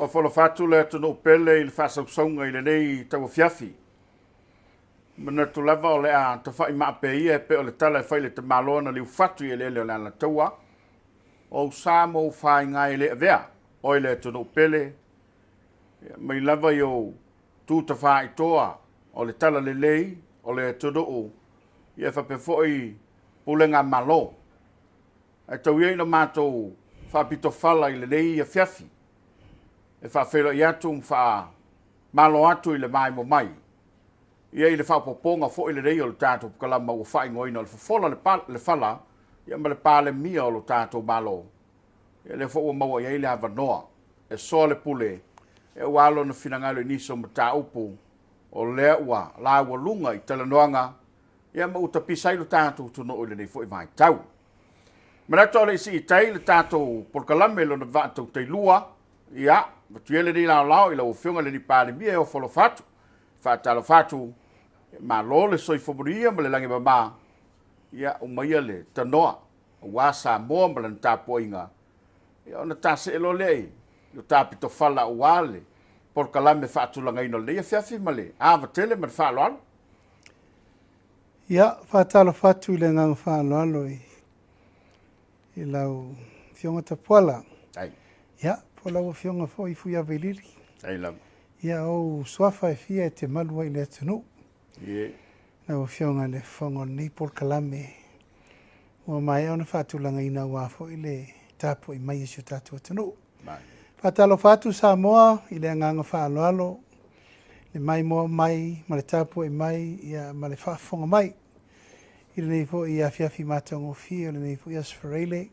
o folo fatu le tonu pele il fasausaunga i le nei tau fiafi. Mana tu lava o le a ta fai maape ia pe o le tala e fai le te malona liu fatu i le le ala taua. O samo fai ngai le vea o le tonu pele. Mai lava i o tu ta fai toa o le tala le lei o le tonu o. Ia fa pe foi pulenga malo. E tau iei na mātou whapito whala i le lei a fiafi. E whawhera i atu mwha malo atu i le mai mo mai. Ia i le whapoponga fo i le rei o le tātou pukalama o whai ngoina o le Fofola Le Fala. Ia ma le Palemia o le tātou malo. Ia le fo ua maua ia i le havanoa. E soa le pule. E walo na finangalo i niso ma tā upu. O lea ua la ua lunga i talanoanga. Ia ma utapisa i le tātou tuno o le nei fo i vai tau. Manato le si tai le tātou pukalama lo na vātou te lua. Ia, matuele ni lao i la ufionga le ni Palemia o folo fatu. Fatalo fatu, ma lo le soi fomuria ma le langi mama. Ia, umaia le tanoa, wa Samoa ma le ntapo inga. Ia, ona tase elo lei, yo tapito fala uale, por kalame fatu langa ino le, ia fiafi ma le, ava tele ma le falo alo. Ia, fatalo fatu i le ngang falo alo i lau fionga tapuala. Ai. Ia, po lau fionga fo i fuia velili. Ai lau. Ia o swafa e fia e te malua i le atunu. Ie. Lau fionga le fongo ni por kalame. Ua mai ona whatulanga ina wafo i le tapo i mai isu tatu atunu. Mai. Whatalo fatu Samoa i le anganga whaaloalo. Le mai moa mai, ma le tapo i mai, ia ma le whafonga mai. I le neifo i a fiafi matongo fia, le neifo i a Faraile.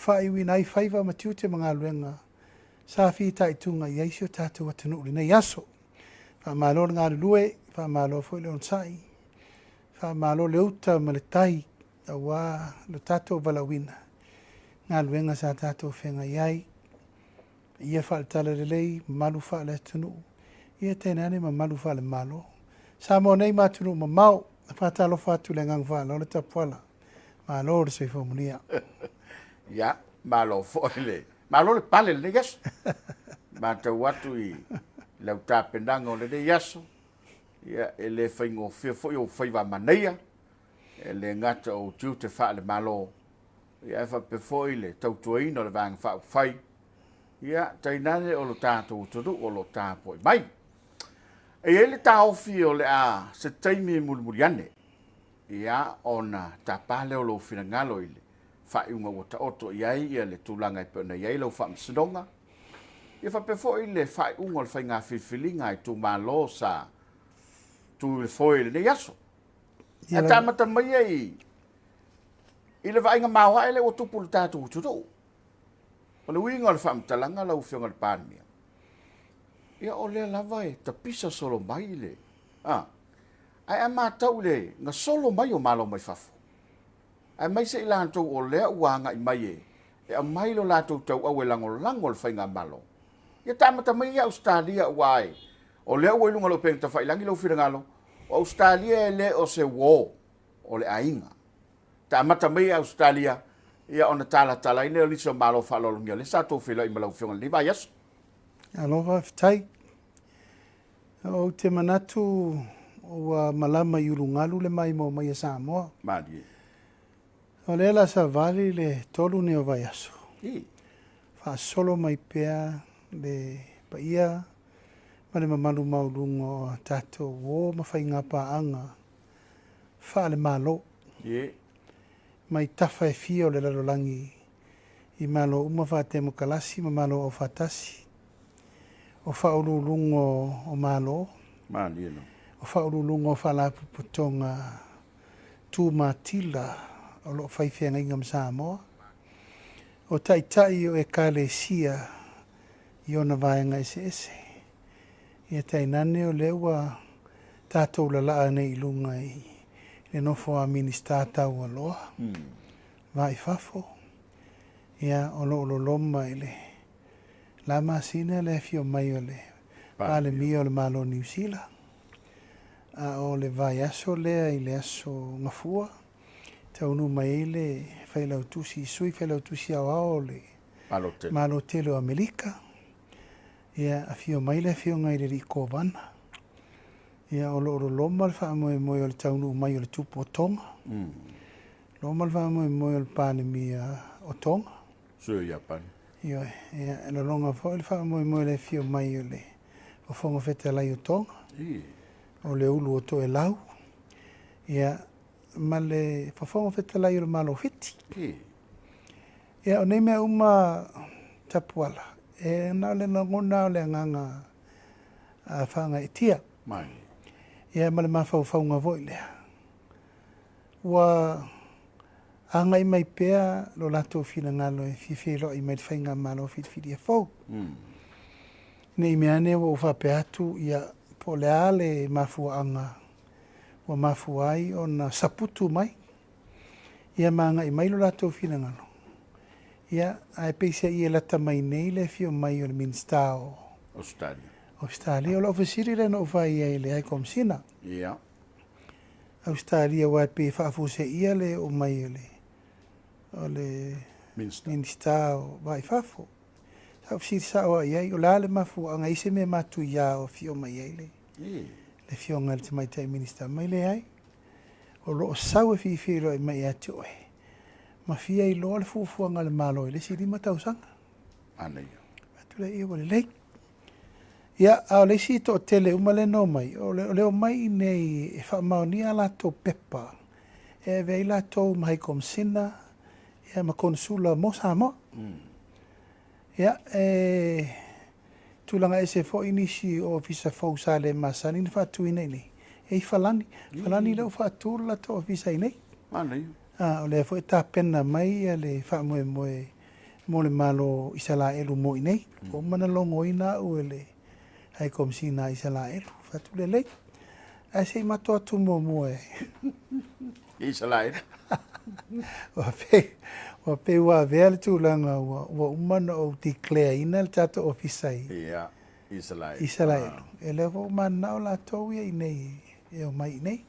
Whaiwi nai whaiva matiute mga luenga. Sa fi tai tunga i aisio tātou atanu le nei aso. Wha malo ngā lue, wha malo fo le onsai. Wha malo le uta ma le tai, a wā le tātou valawina. Ngā luenga sa tātou whenga iai. Ia wha le tala le lei, malu wha le atanu. Ia tēnane ma malu wha le malo. Sa mo nei matunu ma mau, wha talo whatu le ngang wha le tapuala. Malo le seifo munia. Ia, malo fo le. Malo le pale le yaso. Ma te watu i lau tāpenanga o le yaso. Ia, e le whaingo whia fo i o whaiva maneia. E le ngata o tiu te wha le malo. Ia, e whape fo i le tautuaina o le vanga wha whai. Ia, tainane o lo tātou tunu o lo tāpoi mai. E ele tā ofi o le a se taimi mulmuriane. Ia, ona tā pale o lo finangalo i le. Whaiunga o ta oto iai ia le tūlanga i pēna iai lau whaamsinonga. Ia whapefo i le whaiunga le whainga whiwhilinga i tū mālo sa tū le whoi le nei aso. A tāmata mai i le whainga māua e le o tupu le tātou tuto. O le winga le whaamtalanga lau whionga le Palemia. Ia o le lava e ta pisa solo mai le. Ai a mātau le nga solo mai o mālo mai whafo. Ai mai se ilantou o lea uanga i mai e. E a mai lo latou tau au e lango le whainga malo. Ia tāmata mai i Australia uai. O lea ua ilunga lo pēng ta whailangi lo whirangalo. O Australia e le o se wō. O le ainga. Tāmata mai i Australia. Ia ona tala ine o liso malo whalolungia. Le sato whila i malau whionga. Liba yaso. Aloha fitai. O te manatu o malama i urungalu le mai mo mai a Samoa. Madi. O le la sa vali le tolu ne o vai aso. Fa solo mai pea le paia ma le mamalu maulungo tato o ma fai ngapa anga. Fa le malo. Mai tafa e fio le lalolangi i malo uma fa te mukalasi ma malo o fatasi. O fa ululungo o malo. Malieno. O fa ululungo fa la puputonga tu matila. O lo whaiwhenga ingam Samoa. O tai o e kālesia i ona vaenga ese. Ia tai nane o leua tātou la laa nei lunga i le nofo a minista tau aloha. Vai fafo. Ia o lo loma i le la masina le fio mai o le Palemia o le malo New Zealand. A o le vai aso lea i le aso ngafua. Taunu mai le whailau tusi sui, whailau tusi au le malo telo Amerika. Ia a fio mai le fio ngai le riko vana. Ia o loma le wha moe moe o le taunu mai o le tupu o tonga. Loma le wha moe moe o le Palemia o tonga. Sure, ia pan. Ia e lo longa fo le wha moe moe le fio mai o le o fonga fete lai o tonga. O le ulu o to e lau. Ia ma le fonga fete lai o le malo fiti. Ia o nei mea uma tapuala. E na le ngona o le nganga a whanga e tia. Mai. Ia ma le mawhauwhaunga voi lea. Ua anga i mai pea lo lato fina ngalo e fifelo i mai whainga malo fitfiti e fau. Nei mea ne wa uwhape atu ia po le ale mafua anga. Wa mafua ai o na saputu mai. Ia maanga i mai lo lato fina ngalo. Ia ai peisa i e lata mai nei le fio mai o le minsta o Australia. O la ofisiri le no whai e le ai komsina. Ia. Australia wa pe whaafuse ia le o mai o le minsta o vai whafo. Sa ofisiri sa o ai o la le mafu anga ise me matu ia o fio mai ai le. Le fio ngal te mai tai minsta mai le ai. O lo o sau e fifiro e mai atu oe. Ma fia i loa le fufuanga le malo le siri matausanga. Anei. Atu le ia wale lei. Ia a le si to tele umale no mai. O le mai nei e whaamaoni a lato pepa. E vei lato mai komsina. Ia ma konsula mo Samoa. Ia tulanga ese fo inisi o visa fausa le masani ni fatu inei nei. E falani. Falani le o fatu la to visa inei. Anei. O le fo ta pena mai le fa moe mo le malo isala elu mo nei o mana longo ina o le ai kom sina isala elu fatu le le ai sei mato atu mo isala elu wa pe wa vel tu langa wa umana o declare ina le tato ofisai ia isala elu ele fo mana o la to ia nei e o mai nei.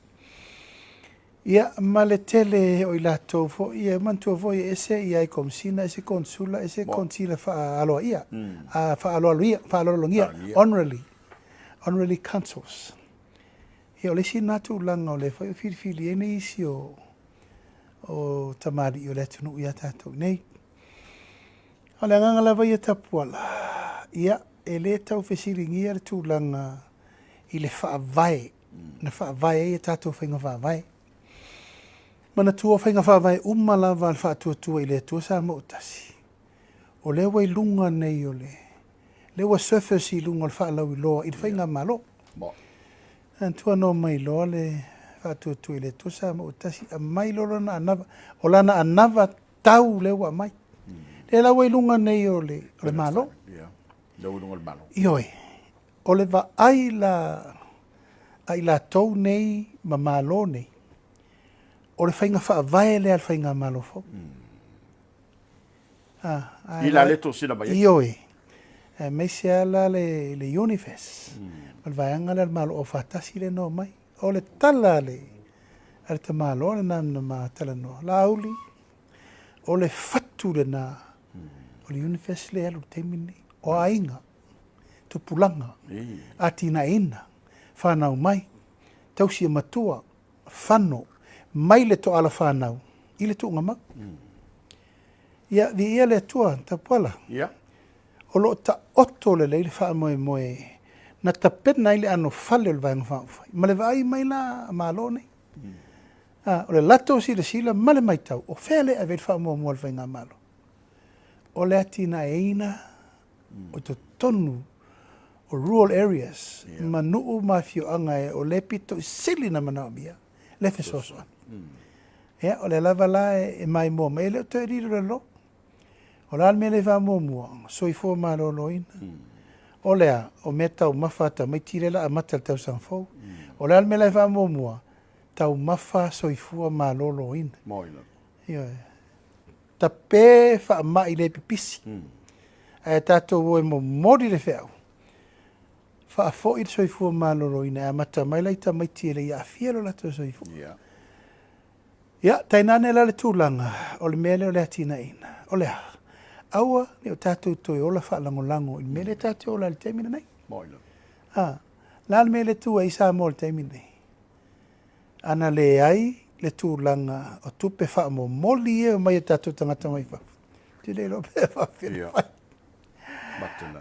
Ia ma le tele o i latou fo ia mantua foi ese ia i komsina ese konsula ese konsila fa aloa ia a fa aloa ia honorary councils ia o le sinatu langa o le fa filfili e nei isi o tamari o le tunu ia tatou nei o le nganga lava ia tapuala ia e le tau fesiringia le tūlanga i le whaavae na whaavae ia tatou whainga whaavae. Mana tua whainga whawai umalawa al whaatua i le tua sa mo utasi. O le wai lunga nei o le. Le wa surface i lunga al whaalau i loa i le whainga malo. An tua no mai loa le whaatua i le tua sa mo utasi. A mai loa na anava. O lana anava tau le wa mai. Le la wai lunga nei o le malo. Le wai lunga le malo. Ioi. O le wa ai la tau nei ma malo nei. O le whainga whaavae le al whainga malo fo. Ila le to sila mai. Ioi. Mei se ala le universe. Mal vaianga le malo o whatasi le no mai. O le tala le. Al te malo le namna ma tala no. La auli. O le fatu le na. O le universe le alu temini. O ainga. Tupulanga. Atina ina. Whanau mai. Tausia matua. Whano. Mai le to ala whanau, i le tuunga mau. Ia, vi ia le tua, ta pala. Ia. O lo ta oto le le wha moe. Na ta pena i le ano whale o le vaenga whaufai. Ma le vai mai la malo nei. O le lato si le sila, ma le mai tau. O whele a vei wha moe le vaenga malo. O le atina eina, o to tonu, o rural areas, ma nuu mafio anga e o le pito sili na manawamia. Le fesosoan. Ia, o le lava la e mai mua. Ma e leo te riro le lo. O la me le va mua mua. Soi fua ma lo lo ina. O lea, o me tau mafa ta mai tire la a mata tau san fau. O la me le va mua mua. Tau mafa soi fua ma lo lo ina. Moina. Ia. Ta pe fa ma i le pipisi. E tato wo e mo mori le feau. Fa fo i soi fua ma lo lo ina. A mata mai lai ta mai tire ia fielo la to soi fua. Ia. Ia, tainane la le tūlanga, o le mele o le atina ina, o lea. aua le o tātou toi ola whaalangolango i mele tātou ola le teimina nei. Moila. La mele tua i Samoa le teimina nei. Ana le ai le tūlanga o tupe wha mo moli e o mai e tātou tangata mai wha. Te le lo pe wha whira whai.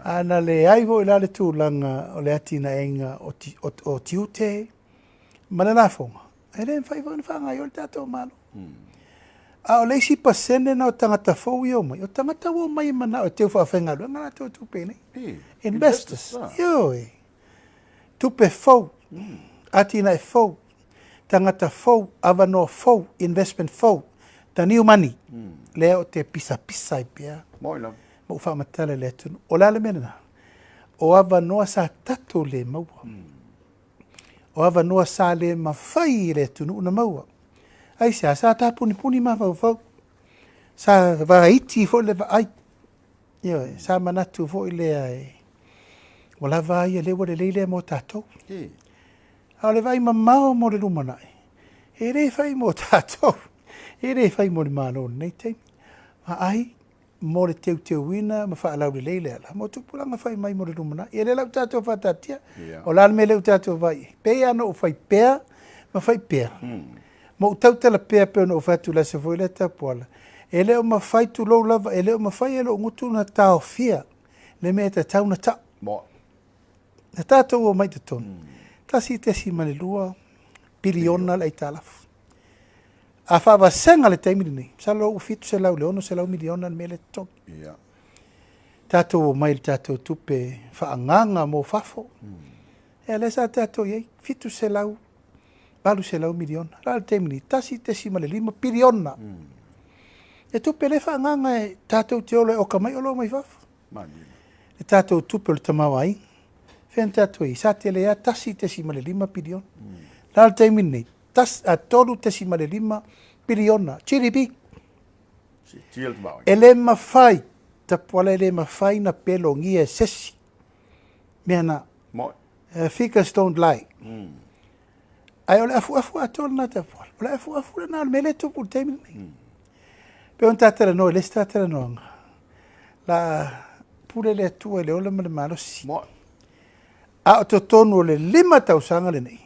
Ana le ai vo i la le tūlanga o le atina enga o tiute. Mana la fonga. E le mwhai wha ngai o le tātou malo. A o leisi pasene na o tangata fau i o mai. O tangata o mai mana o teo wha whenga lua. Ngana tō tupe nei. Investors. Yo e. Tupe fau. Atina e fau. Tangata fau. Avanoa fau. Investment fau. Ta new money. Lea o te pisa i pia. Moila. Mo wha matala le tunu. O la le mena. O avanoa sa tato le maua. O avanoa sa le mawhai le tunu una maua. Ai sa ta puni ma fau. Sa vaiti fo le vai. Yo, sa manatu fo le ai. Wala vai le wale le mo tato. A le vai mamao mo le lumanai. E re fai mo tato. E re fai mo le malo nei te. Ma ai mo le teu wina ma fa lau le leile ala. Mo tupulanga fai mai mo le lumanai. E le lau tato fa tatia. O la me le tato vai. Pea no fai pea, ma fai pea. Mo tau tala pea pea no fatu la se foi le tapuala. E leo ma fai tu lou lava, e leo ma fai e lo ngutu na tau fia. Le me te tau na tau. Na tātou o mai te tonu. Tasi te si male lua, piliona la i talafu. A whawa senga le teimini nei. Sa lo ufitu se lau leono, se lau miliona me le tonu. Tātou o mai le tātou tupe whaanganga mo fafo. E le sa tātou iei, fitu se lau, balu se lau miliona. La le teimini, tasi te si male lima, piliona. E tupe le whaanganga e tātou te olo e oka mai olo mai fafo. E tātou tupe o le tamawa ai. Fen tātou i, sa te lea tasi te si male lima piliona. La le teimini nei, tolu te si male lima piliona. Chiripi. E le mawhai, tapuala le mawhai na pelo ngia sesi. Mea na, figures don't lie. Ai ole afu atol na tapuala. Ole afu na mele tupu teimini nei. Pe on tātara no, le tātara no anga. La pule le atua le ola male malosi. A o tonu o le 5 tausanga le nei.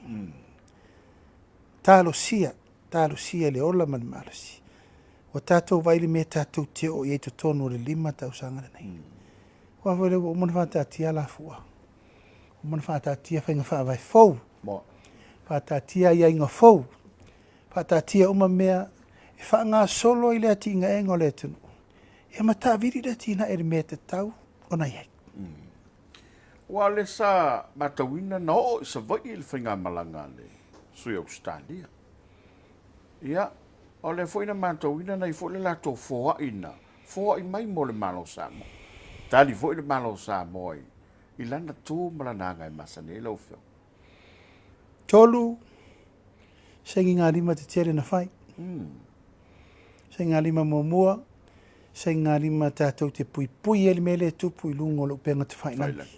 Talo sia le ola male malosi. O tātou vaili me tātou te o iei tonu o le 5 tausanga le nei. Wa vole o mana whātātia la fua. O mana whātātia whainga whaavai fau. Whātātia ia inga fau. Whātātia uma mea e whaanga solo i le ati inga engo le tunu. E mata viri le tina e me te tau o na iei. Wa le sa matawina no o sa vai il whainga malanga le sui Australia. Ia, o le whaina matawina nei fo le lato foa ina. Foa i mai mo le malo Samoa. Tali fo le malo Samoa i lana tū malananga i masane lau whio. Tolu, sengi ngā lima te tere na whai. Sengi ngā lima mua, sengi ngā lima tātou te pui ele mele tupu i lungo lo penga te whai nangi.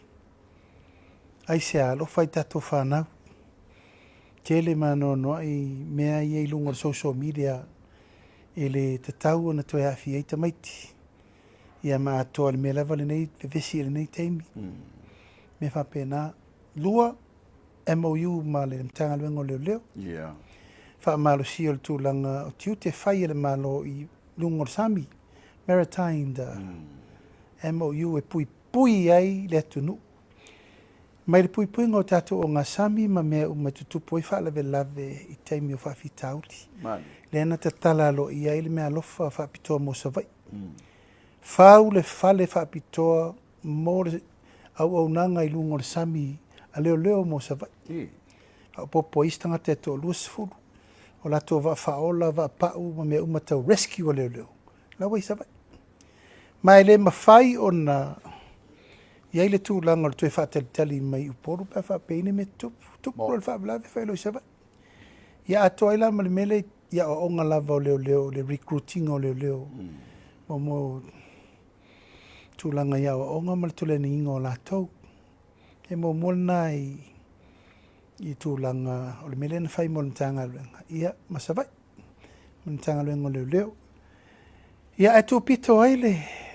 Ai se alo whai tātou whanau. Tele mano noa i mea i lungo social media e le te tau na toi awhi eita maiti. Ia maa toa le mea lava le nei, le vesi le nei teimi. Me whapena lua MOU ma le mtanga luengo leo. Wha malo si o le tūlanga o tiu te whai ele malo i lungo Sami. Maritime da MOU e pui ai le atunu. Mai le pui ngā tātou o ngā Sami ma mea uma tutupu i whaalawe lave i teimi o whaafi tauti. Le ana te tala alo i ai le mea lofa whaapitoa mo savai. Whau le whale whaapitoa mo le au nanga i lungo le Sami a leo mo savai. Au popo istanga te to luasfuru. O lato wa whaola wa pau ma mea uma tau rescue a leo. Lawa i savai. Mai le mawhai o na iai le tūlanga o le tue whaatalitali mai uporu pa whapeine me tupu le whaapalawe whaelo i savai. Ia atoa ila ma le mele ia o onga lava o leo, le recruiting o leo. Mo tūlanga ia o onga ma le tuleni inga o lātou. E mo molna i tūlanga o le mele na whai mo le mtanga luenga. Ia masavai, mo le mtanga luenga o leo. Ia atu pito ai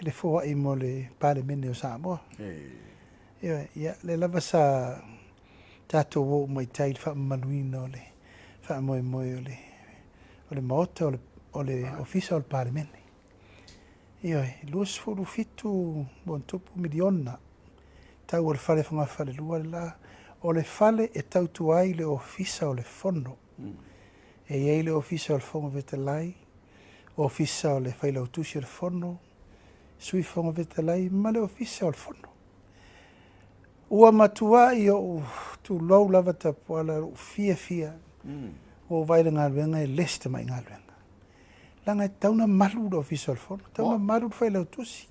le foa I mo le Palemia o Samoa. Ia le lava sa tatou o mai tai fa manuina o le fa moe moe o le maota o le ofisa o le Palemia. Ia luas fulu fitu bon tupu miliona tau o le fale whanga fale lua le la o le fale e tau tuai le ofisa o le fono. E iei le ofisa o le fonga vetalai, ofisa o le whailautusi o le fono, sui fonga vetalai, ma le ofisa o le fono. Ua matua I o tu lau lava tapuala fia o vaile ngā luenga e leste mai ngā luenga. Langa e tauna malu le ofisa o le fono, tauna malu le whailautusi,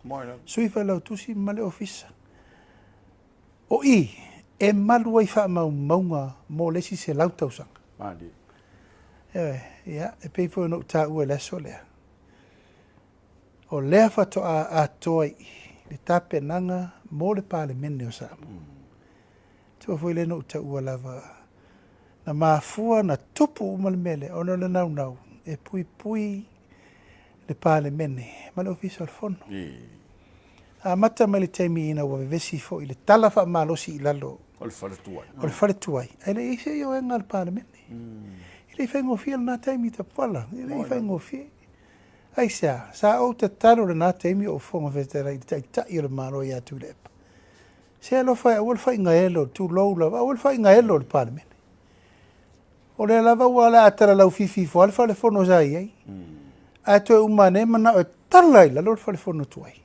sui whailautusi ma le ofisa. O e malu ai wha maunga mo lesi se lautausanga. Ia, e peifo no ta ua leso lea. O lea whato a toi le tape nanga mo le Palemia o Samoa. Tua foi le no ta ua lava na mafua na tupu uma le mele ono le nau e pui le Palemia ma le ofisa o le fono. A mata mai le teimi ina ua vevesi fo I le tala wha malosi I lalo. O le fale tuai. Ai le ise I o enga le Palemia. I le whaingo fia le nā teimi ta pala. I le whaingo fia. Ai sa o te taro le nā teimi o fonga vetera I tai tai o le maro I atu lepa. Se alo whai awal whai ngaelo tu lou lava. Awal whai ngaelo le Palemia. O le lava ua la atara lau fifi fo alfa le fono zai ai. A to e umane mana o talai la lo le fale fono tuai.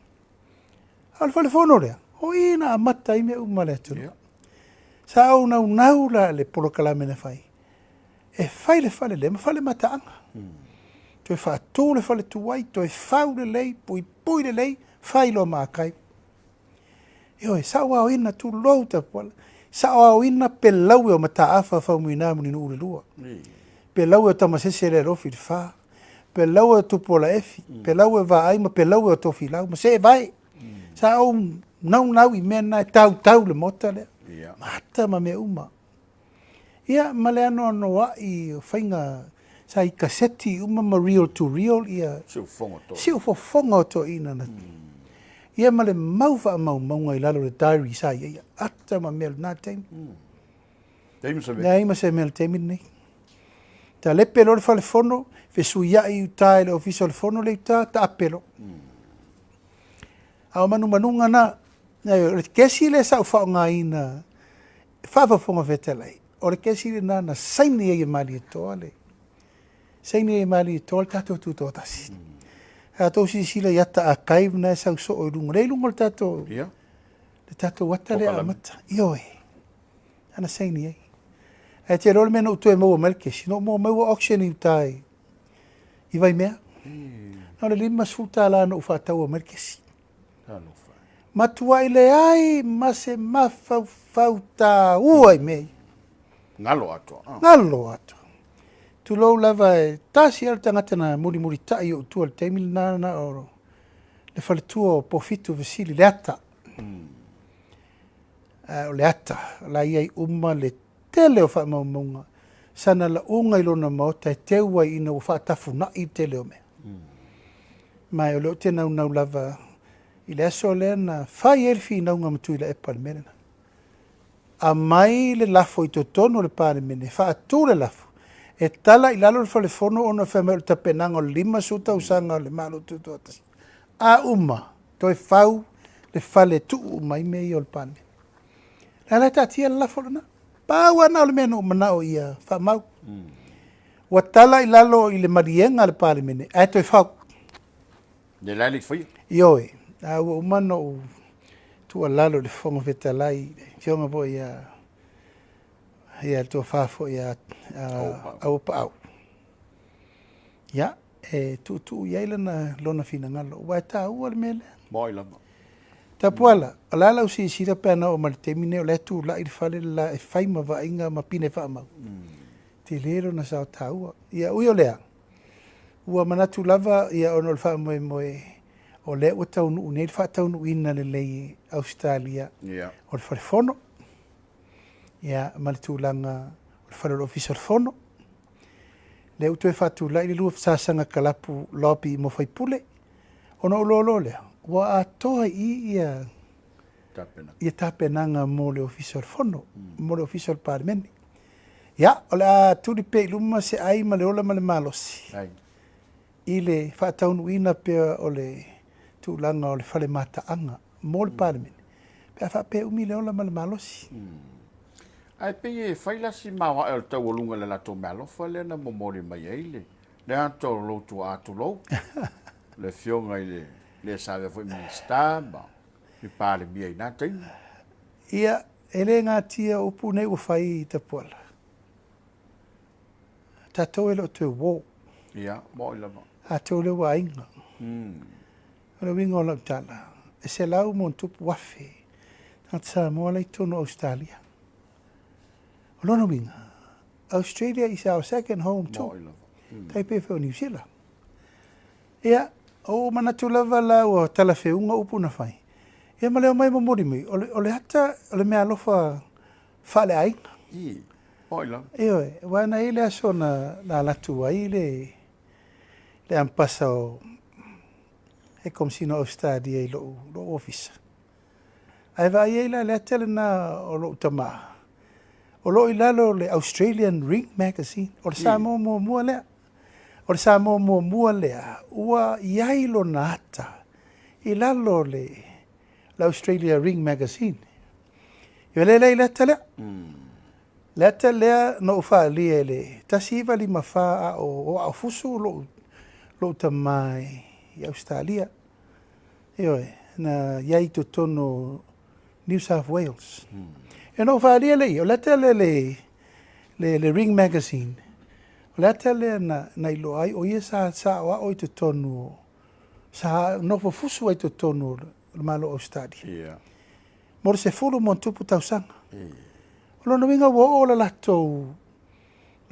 Alfa le fono rea. O ina a mata I me umale atu. Sa au nau la le polo kalame na whai. E whai le fale le, ma fale mataanga. To e whaatō le fale tuai, to e whau le lei, pui le lei, whai lo maakai. E oi, sa o ina tu lou ta pola. Sa o ina pe lau e o mataafa whau muina muni nu ure lua. Pe lau e o tamasese le rofi le wha. Pe lau e o tupola efi. Pe lau e vaai, ma pe lau e o tofi lau. Ma se e vai. Sa o nau I mena e tau le mota le. Mata ma me uma. Ia male ano I whainga sa I kaseti uma ma real to real ia. Siu fofonga to ina na. Ia male mauwha maunga I lalo le diary sa ia. Ata ma mea nā teimi. Ia se mea teimi nei. Ta lepe lo le fale fono, fe suia I uta le ofisa le fono le uta, ta apelo. Au manunga na, le kesi le sa ufao ngā ina, whafafonga vetelai. O le kesi le nana saini e malietoa le. Saini e malietoa le tatou tuto tasi. Tatou sisila yata a kaiv na e sau so o lunga. Le lunga le tatou. Le tatou wata le amata. Ioe. Ana saini e. E te role mena utu e maua malkesi. No maua auction I utai. I vai mea. No le lima suta la no ufatau o malkesi. Matua I le ai ma se mafau ta uai mei. Ngalo ato. Ngalo ato. Tu lou lava e tasi al tangata na muri tai o tu al teimil na oro. Le fale tuo pofitu vesili le ata. O le ata. La iai uma le tele o wha maumunga. Sana la unga ilona maota e teua ina o wha tafu na I tele o mea. Mai o leo te nau lava I le aso le na whai elfi naunga matui la e Palemia. A mai le lafo I totono le Palemia, wha atu le lafo. E tala I lalo le fale fono ona whamea ta penanga o lima suta usanga o le malo tutu atasi. A uma, toi whau le fale tu umai mei o le Palemia. La tatia le lafo lana. Pāua na o le mena umana o ia wha mau. Wa tala I lalo I le marienga le Palemia, a toi whau. Le lali fai. Ioe. A ua umano o tua lalo le fonga vetalai, fionga po ia tua whafo ia au pau. Ia, e tu ia lana lona fina ngalo. Wa ta ua le mele. Moi lama. Ta puala, alala o si sira pēna o malitemine o le tu la I fale la e whaima wa inga ma pine whaamau. Te lero na sao ta ua. Ia ui o lea. Ua manatu lava ia ono le whaamoe moe. O le ua taunu nei wha taunu ina le lei Australia. O le whare fono. Ia mali tūlanga o le whare ofisa le fono. Le utu e wha tūlai le lua sasanga kalapu lopi mo whaipule. O no lolo lea. Wa atoa ia Tapena. ia tapenanga mo le official fono, mo le official parliament. Ya, o le a tuli pe luma se ai ma le ola ma le malosi. Ai. I le whaataunuina pea o le tūlanga o le whale mataanga, mo le parliament. Pea wha pe umi le ola ma le malosi. Ai pe e faila si mawa e tau olunga le lato malofa le na momori mai eile. Le anto lo tu atu lo. Le fionga ile le save foi minister ba. I Palemia ina tei. Ia, ele ngā tia upu nei u whai i te puala. Tātou e lo te wō. Ia, mo i lava. A tau le wa inga. Ora winga o lau tala. E se lau mo tupu wafe. Tata Samoa lei tono Australia. O lono winga. Australia is our second home too. Mo i lava. Taipei o New Zealand. Ia, o manatu lava la o tala whiunga upu na whai. Ia ma leo mai mo mori mai. O le hata, o le mea lofa whale ainga. I, mo i lava. Ioe, wana ile aso na latu wa ile le ampasa o e komsino Australia i lo ofisa. Ai va ile le atele na o lo tama. O lo ilalo le Australian Ring Magazine. O le Samoa mua lea. O le Samoa mua lea. Ua iai lo nata. Ilalo le Australia Ring Magazine. Io le atele. Leta lea no whaalia le tasiva li mawha o fusu lo tamai i Australia. Ioe, na iai to tono New South Wales. E no whaalia le o leta le Ring Magazine. O leta le na ilo ai o ia sa o i to tono sa no fusu ai to tono le malo Australia. Ia. Moro se fulu mon tupu tausanga. Lono winga wo o la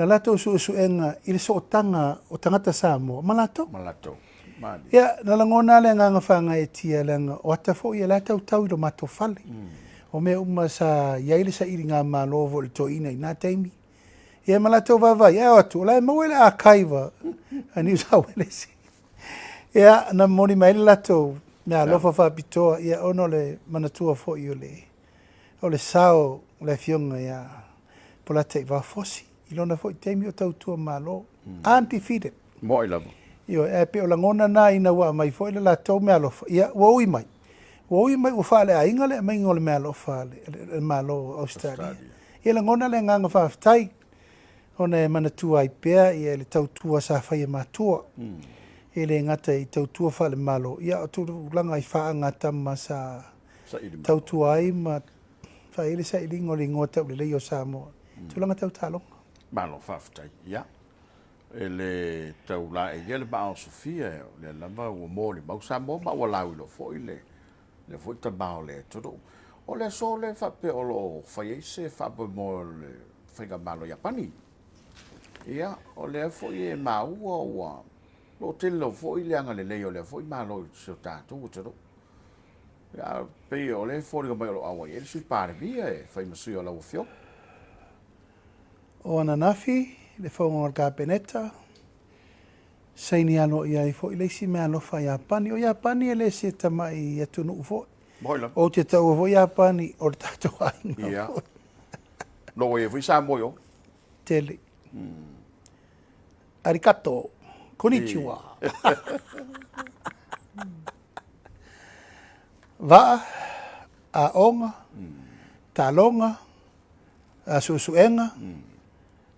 lato suenga i le sootanga o tangata Samoa, malato. Malato. Mali. Ia, na langona le nganga whanga e tia lenga, o atafo ia la tau i lo mato fale. O mea uma sa iaile sa iri ngā mālovo le to ina i nā teimi. Ia malato vavai, ia atu, o lai mawele a kaiwa, a New South Wales. Ia, na moni mai le lato, mea lofa whapitoa, ia ono le manatua fo i o le sao, le fionga ia POLATAIVAO FOSI. Ilona fo i teimi o tautua malo. Undefeated. Mo i lava. Io, e pe o langona na ina wa mai fo ila la tau mea lofa. Ia, woi mai. Woi mai ua whaale a inga le mai ngole mea lofa le malo Australia. Ia langona le nganga whaftai. Ona e manatua ai pea, ia le tautua sa whai e matua. Ia le ngata i tautua whale malo. Ia, o tūru langa i wha ngata ma sa tautua ai ma Faraile sa ilingo le ngota le leo Samoa. Tulanga tau talonga. Malo whaftai, ia. E le tau la e gele ba o Sofia, le lava ua mōri mau Samoa, ma ua lau ilo fo i le fo i tabao le todo. O le so le whape o lo whaiese whape mo le whaiga malo Japani. Ia, o le fo i e maua ua. Lo telo fo i le anga le leo le fo i malo i sio tātou todo. Ya pe o le fo le mai o awa e sui Palemia e fai masui o la fio. O ana nafi le fonga o kapeneta. Saini ano ia i fo i le si mea lofa Japani. O Japani e le se tamai e tunu ufo. Moila. O te tau o Japani o le tatou ainga. Ia. Lo e fui sa moyo. Tele. Arigato. Konnichiwa. Va a onga, talonga, a susuenga,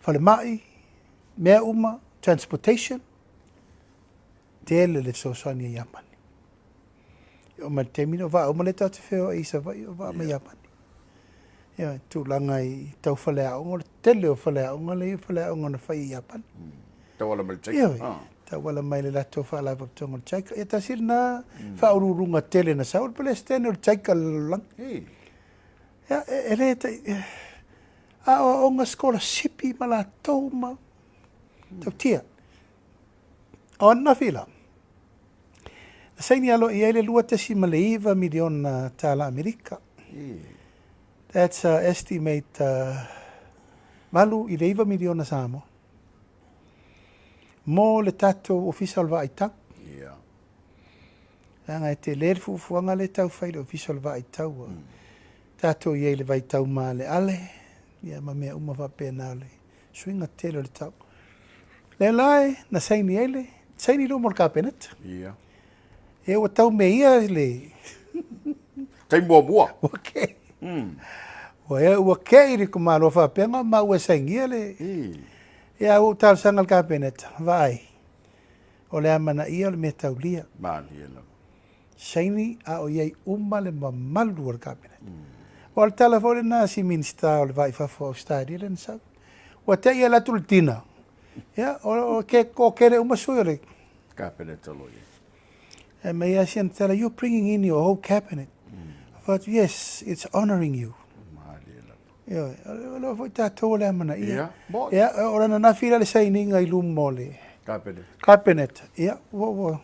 whale mai, mea uma, transportation, tele le sosani a Japani. O ma temino va o ma le tatu wheo e isa vai o va ma Japani. Ia, tūlanga i tau whale a onga, tele o whale a onga, le whale a onga na whai i Japani. Tau ala mai Ia, ta wala mai le lato whaala papatonga le taika. E tasir na whaururunga tele na saur, pele stene o le taika lang. Ia, e le ta... A o onga skola sipi ma la tau ma. Tau tia. O anna whila. Saini alo i eile lua tesi ma le iwa miliona tala Amerika. That's estimate malu i le iwa miliona Samoa. Mo le tato official va aitang. Anga te ler fuanga le tau fai le official vai tau. Tato ye le vai tau ma le ale. Ia ma mea uma va pena le. Swinga telo le tau. Le lai na saini ele. Saini lo mor kapenet. Ia. E o tau me ia le. Tai mua. Okay. O e ua kei ri kumaro fa penga ma ua saini ele. Ia o tau sangal kapenet. Vai. O le amana ia le me tau lia. Mani ela. Saini a o iei uma le mamalu ar kapenet. O al telefone na si minsta o le vai fafo stadi le nsa. O te ia la tultina. Ya, o ke ko kere uma sui le. Kapenet alo ye. And may I say, tell her, you're bringing in your whole cabinet. But yes, it's honoring you. Mani ela. Ya, lo foi tato le amana ia. Ya, ora na fila le saini ngai lumo le. Kapenet. Cabinet. Ya, o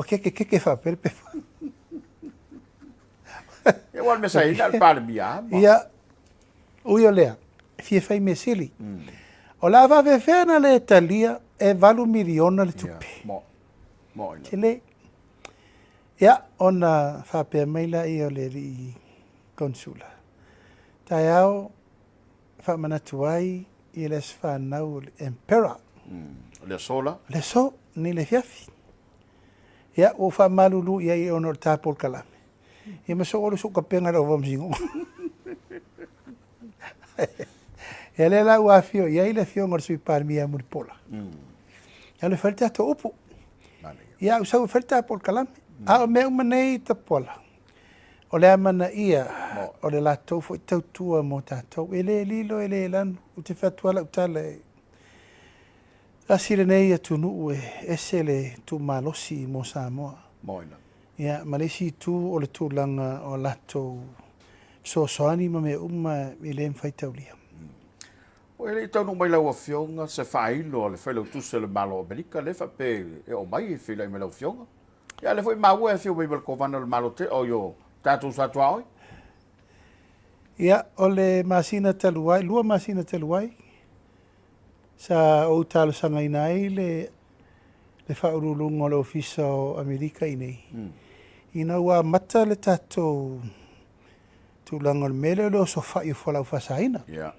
ke fa perpe. E wal me sai na Palemia. Ia uio lea, fie fai me sili. O la va vefena le Italia e valu miliona le tupi. Mo ila. Chile. Ia, ona whapea meila i o le ri konsula. Tai au, whamanatu ai i les whanau le emperor. Le sola. Le so, ni le fiafi. Ia, o whamalulu ia i ono le tāpol kalame. Ia maso olu suka penga rau vamsingo. Ia le la ua fio, ia i le fio ngor sui Palemia muri pola. Ia le whalita to upu. Ia usau whalita pol kalame. A o mea umanei ta pola. O le amana ia, o le latou fo i tautua mo tātou. E le lilo, e le lanu, u te whatua la utala e. Asire nei atu nuu e se le tu malosi mo Samoa. Moina. Ia, malesi tu o le tūlanga o latou soani ma mea i le mwhaitaulia. O ele tau no mai lau afionga se whailo le whailau tuse le malo Amerika le whape e o mai e whila i mai lau fionga. Ia le fwoi maua e whio mai kovana le malo te o yo tātou satua oi. Ia, o le masina taluai, lua masina taluai. Sa o talo sanga inai le whaurulunga le ofisa o Amerika i nei. Ina ua mata le tātou tūlanga le mele le o so whai o whalau whasaina. Ia.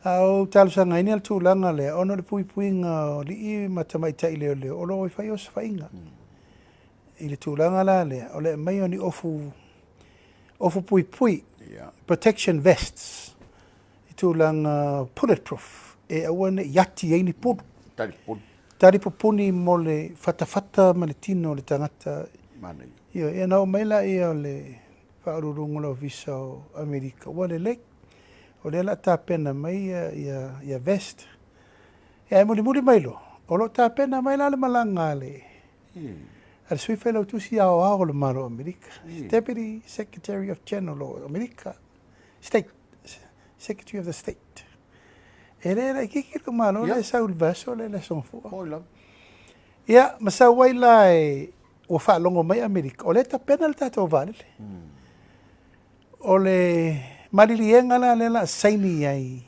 Au talo sanga ina le tūlanga le ono le pui puinga o li i matamaita i leo leo. Olo o i whai o sa whainga. I le tūlanga la le, o le mai o ni ofu pui pui. Protection vests. I tūlanga bulletproof. E awane yati eini puru. Tari pupuni mo le whatawhata ma le tino le tangata. Manei. Ia, e nao maila e o le whaarurunga lo visa o Amerika. Ua le lek. O le la tāpena mai ia vest. E ai muri mailo. O lo tāpena mai la le malanga le. Al sui whailau tusi ao le maro Amerika. Deputy Secretary of General o Amerika. State. Secretary of the State. E le la kiki ko malo le saul vaso le sonfu. Hoila. Ia, masa wai la e o whaalongo mai Amerika. O le ta pena le tato vale. O le marilienga la saini ai.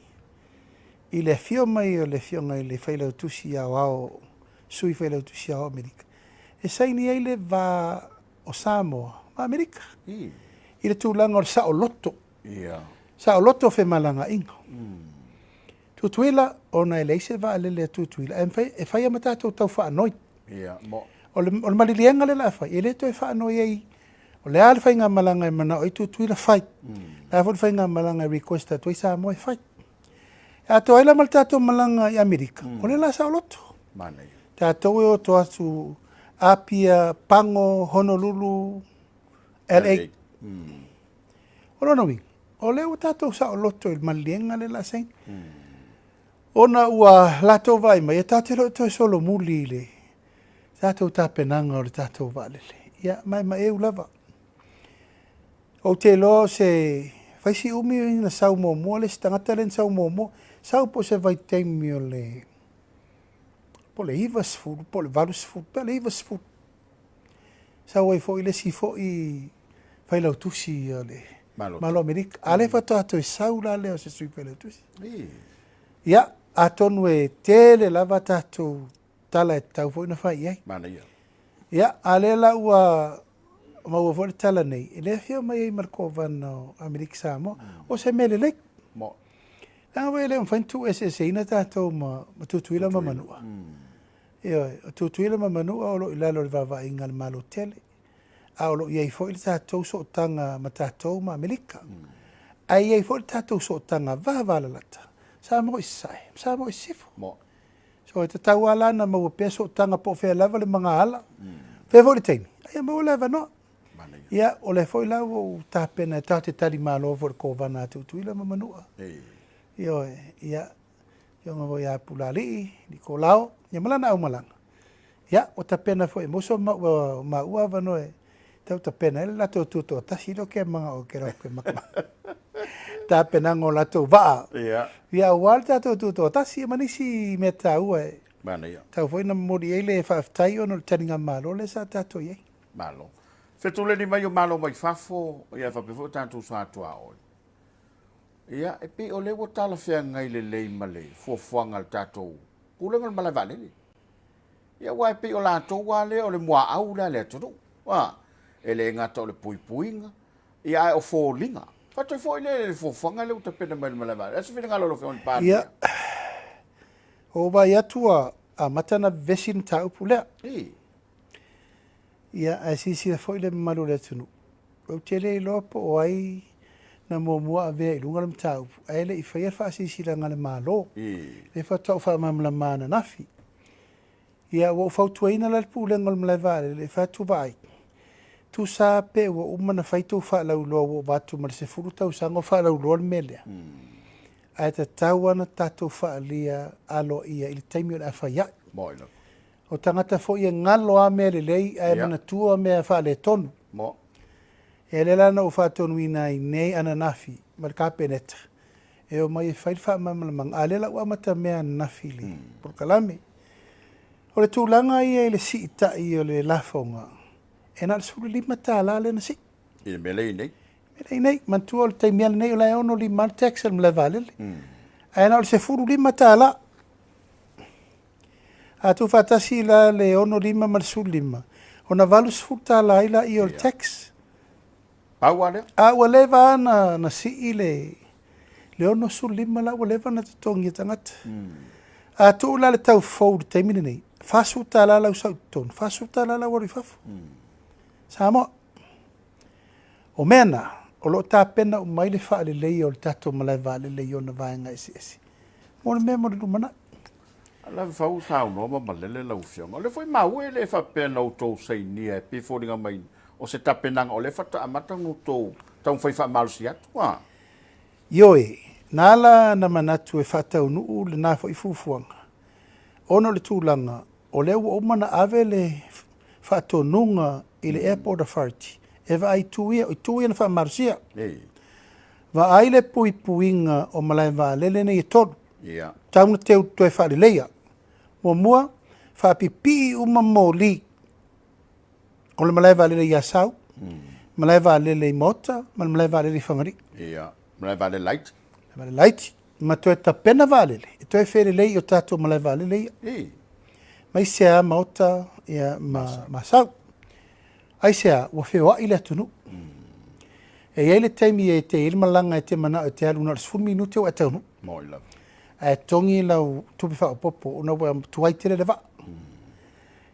I le fio mai o le fio ngai le whailau tusi ao sui whailau tusi ao Amerika. E saini ai le va o Samoa, ma Amerika. I le tūlanga o sa o loto. Sa o loto fe malanga ingo. Tutuila ona eleise va le tutuila. E fai a matatou tau whaanoi. O le marilienga le la fai. E le to e whaanoi ai. O le ale fai ngā malanga e mana o i tutuila fai. La fai ngā malanga e request atu i Samoa e fai. E ato aila mal tatou malanga i Amerika. O le la sa o loto. Tatou e o to atu Apia, Pango, Honolulu, LA. O lona wing. O leo tatou sa o loto il malienga le la sein. Ona ua lato vai mai, e tatou loto e solo muli le. Tatou tapenanga o le tatou valele. Ia, mai e ulava. O te lo se, faisi umi na sau momo, le stangata len sau momo, sau po se vai teimi o le. Po le ivas food, po le valus food, po le ivas food. Sa wai fo ile si fo i whailau tusi le malo Amerika. Ale fa to i saula leo se sui whailau tusi. Ia, a tonu e tele lava tātou tala e tau fo ina whai iai. Ia, a le la ua maua fo le tala nei. E le fia mai ai markova no Amerika Samoa. O se mele lek. Mo. Nga wai le mwhaintu SSA ina tātou ma tutuila ma manua. Ia, tutuila ma manua o lo ilalo le vava inga le malo tele. A o lo iai fo ili tātou so tanga ma tātou ma Amerika. A iai fo ili tātou so tanga vava lalata. Sa mo i sai, sa mo i sifo. Mo. So e te tau ala na maua pia so tanga po fea lava le mga ala. Fea fo li teini. Ia maua leva no. Ia, o le foi lau o tāpena e tā te tari mālo fo le kōwana tutuila ma manua. Ia, nga voi a pulali, ni ko lao, ia malana au malanga. Ia, o tāpena foi, moso ma ua vano e, tau tāpena, ele lato tuto, tasi lo ke mga o ke rau ke makma. Tāpena ngō lato vaa. Ia, wale tato tuto, tasi e manisi me tā ua e. Tau foi na mori eile e whaaftai ono le taringa mālo, le sa tato iei. Mālo. Fetule ni mai o malo mai fafo, ia whapefo tātou sa atua oi. Ia, e pe o lewa tala whea ngai le lei male, fuafuanga le tātou. Kulenga le malai vale le. Ia, wai pe o lātou wale o le mua au le atonu. E le ngata o le pui puinga. Ia, o fōlinga. Fatoi fōi le fuafuanga le uta pena mai le malai vale. Asa whina ngalo lo whea ni pāria. Ia, o vai atua a matana vesin tau pulea. Ia, a sisi la foi le malu le tunu. O tele i lopo o ai na mua a vea i lunga le mtau. A ele i whaia wha sisi la ngale malo. Le wha tau wha mamla mana nafi. Ia, o whautua ina la pu le ngol mlai vale, le wha tu vai. Tu sa pe o umana whaitu wha lau loa o batu ma le se furu tau sango wha lau loa le melea. A e ta tau ana tatu wha lia alo ia ili taimi o le a whaia. Moina. O tangata fo ia ngalo a mea le lei, a e mana tua mea wha le tonu. Mo. E le lana o wha tonu ina i nei ana nafi, ma le kāpeneta. E o mai e whaid wha mamalamang, a le la ua mata mea nafi li. Por kalame. O le tūlanga ia i le si ita i o le lafonga. E na le suru lima tā la le na si. I le mele i nei. Mele i nei, mantua o le taimiana nei o la ono li mal texel mle valele. A na o le se furu lima tā la. A tu fatasi la le ono lima ma le suru lima. O na valu sifuru tā la ila i o le tex. Pau ale? A ua lewa ana na si i le ono suru lima la ua lewa na tatongi tangata. A tu la le tau fau le taimine nei. Fasu tā la lau sau tonu. Fasu tā la lau wari fafu. Samoa. O mena, o lo tā pena o mai le wha le lei o le tato malai wa le lei o na vaenga esi esi. Mo le mea mo le lumana. Ala fau sao no ma malele lau fionga. Le foi maue le fa pena o tou sei ni e pe fo dinga mai o se tapenanga o le fa ta amata no tou tau foi fa malu si atu. Yoe, nala na manatu e fa tau nuu le na foi fufuanga. Ono le tūlanga, o leo o mana ave le fa tonunga i le airport authority. Eva ai tuia na fa marusia. Va ai le pui puinga o malai va lele nei tolu. Tau na teu toe fa leia. Mua fa pipi uma moli. O le malai va lele ia sau. Malai va lele mota, malai va lele famari. Malai va lele light. Malai light. Ma toe ta pena va lele. E toe fere lei o tato malai va lele ia. Mai sea mota ia ma sau. Ai sea, ua whewai le atunu. E iei le taimi e te ilmalanga e te mana o te aluna le 10 minuti o e taunu. Moila. E tongi lau tupi wha o popo, una ua tuaitere le wa.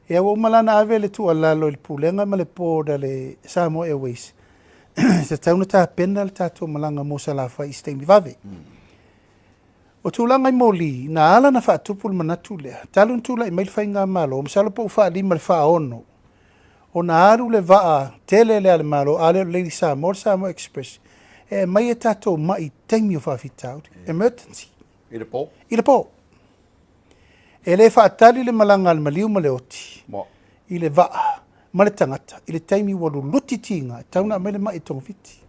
E awa umalana ave le tu alalo il pulenga ma le poda le Samoa Airways. Se tauna ta pena le tato malanga mosa la wha i steimi vave. O tūlanga i moli, na ala na wha tupu le manatu lea. Talun tūla i mail whainga malo, o msalo po wha lima le wha ono. O na aru le waa tele le ale malo, ale o Lady Samoa, Samoa Express. E mai e tato mai taimi o whawhitau. Emergency. I le po? I le po. E le whaatali le malanga al maliu ma le oti. Mo. I le waa, ma le tangata. I le taimi walu luti tinga, tauna mai le mai tongo fiti.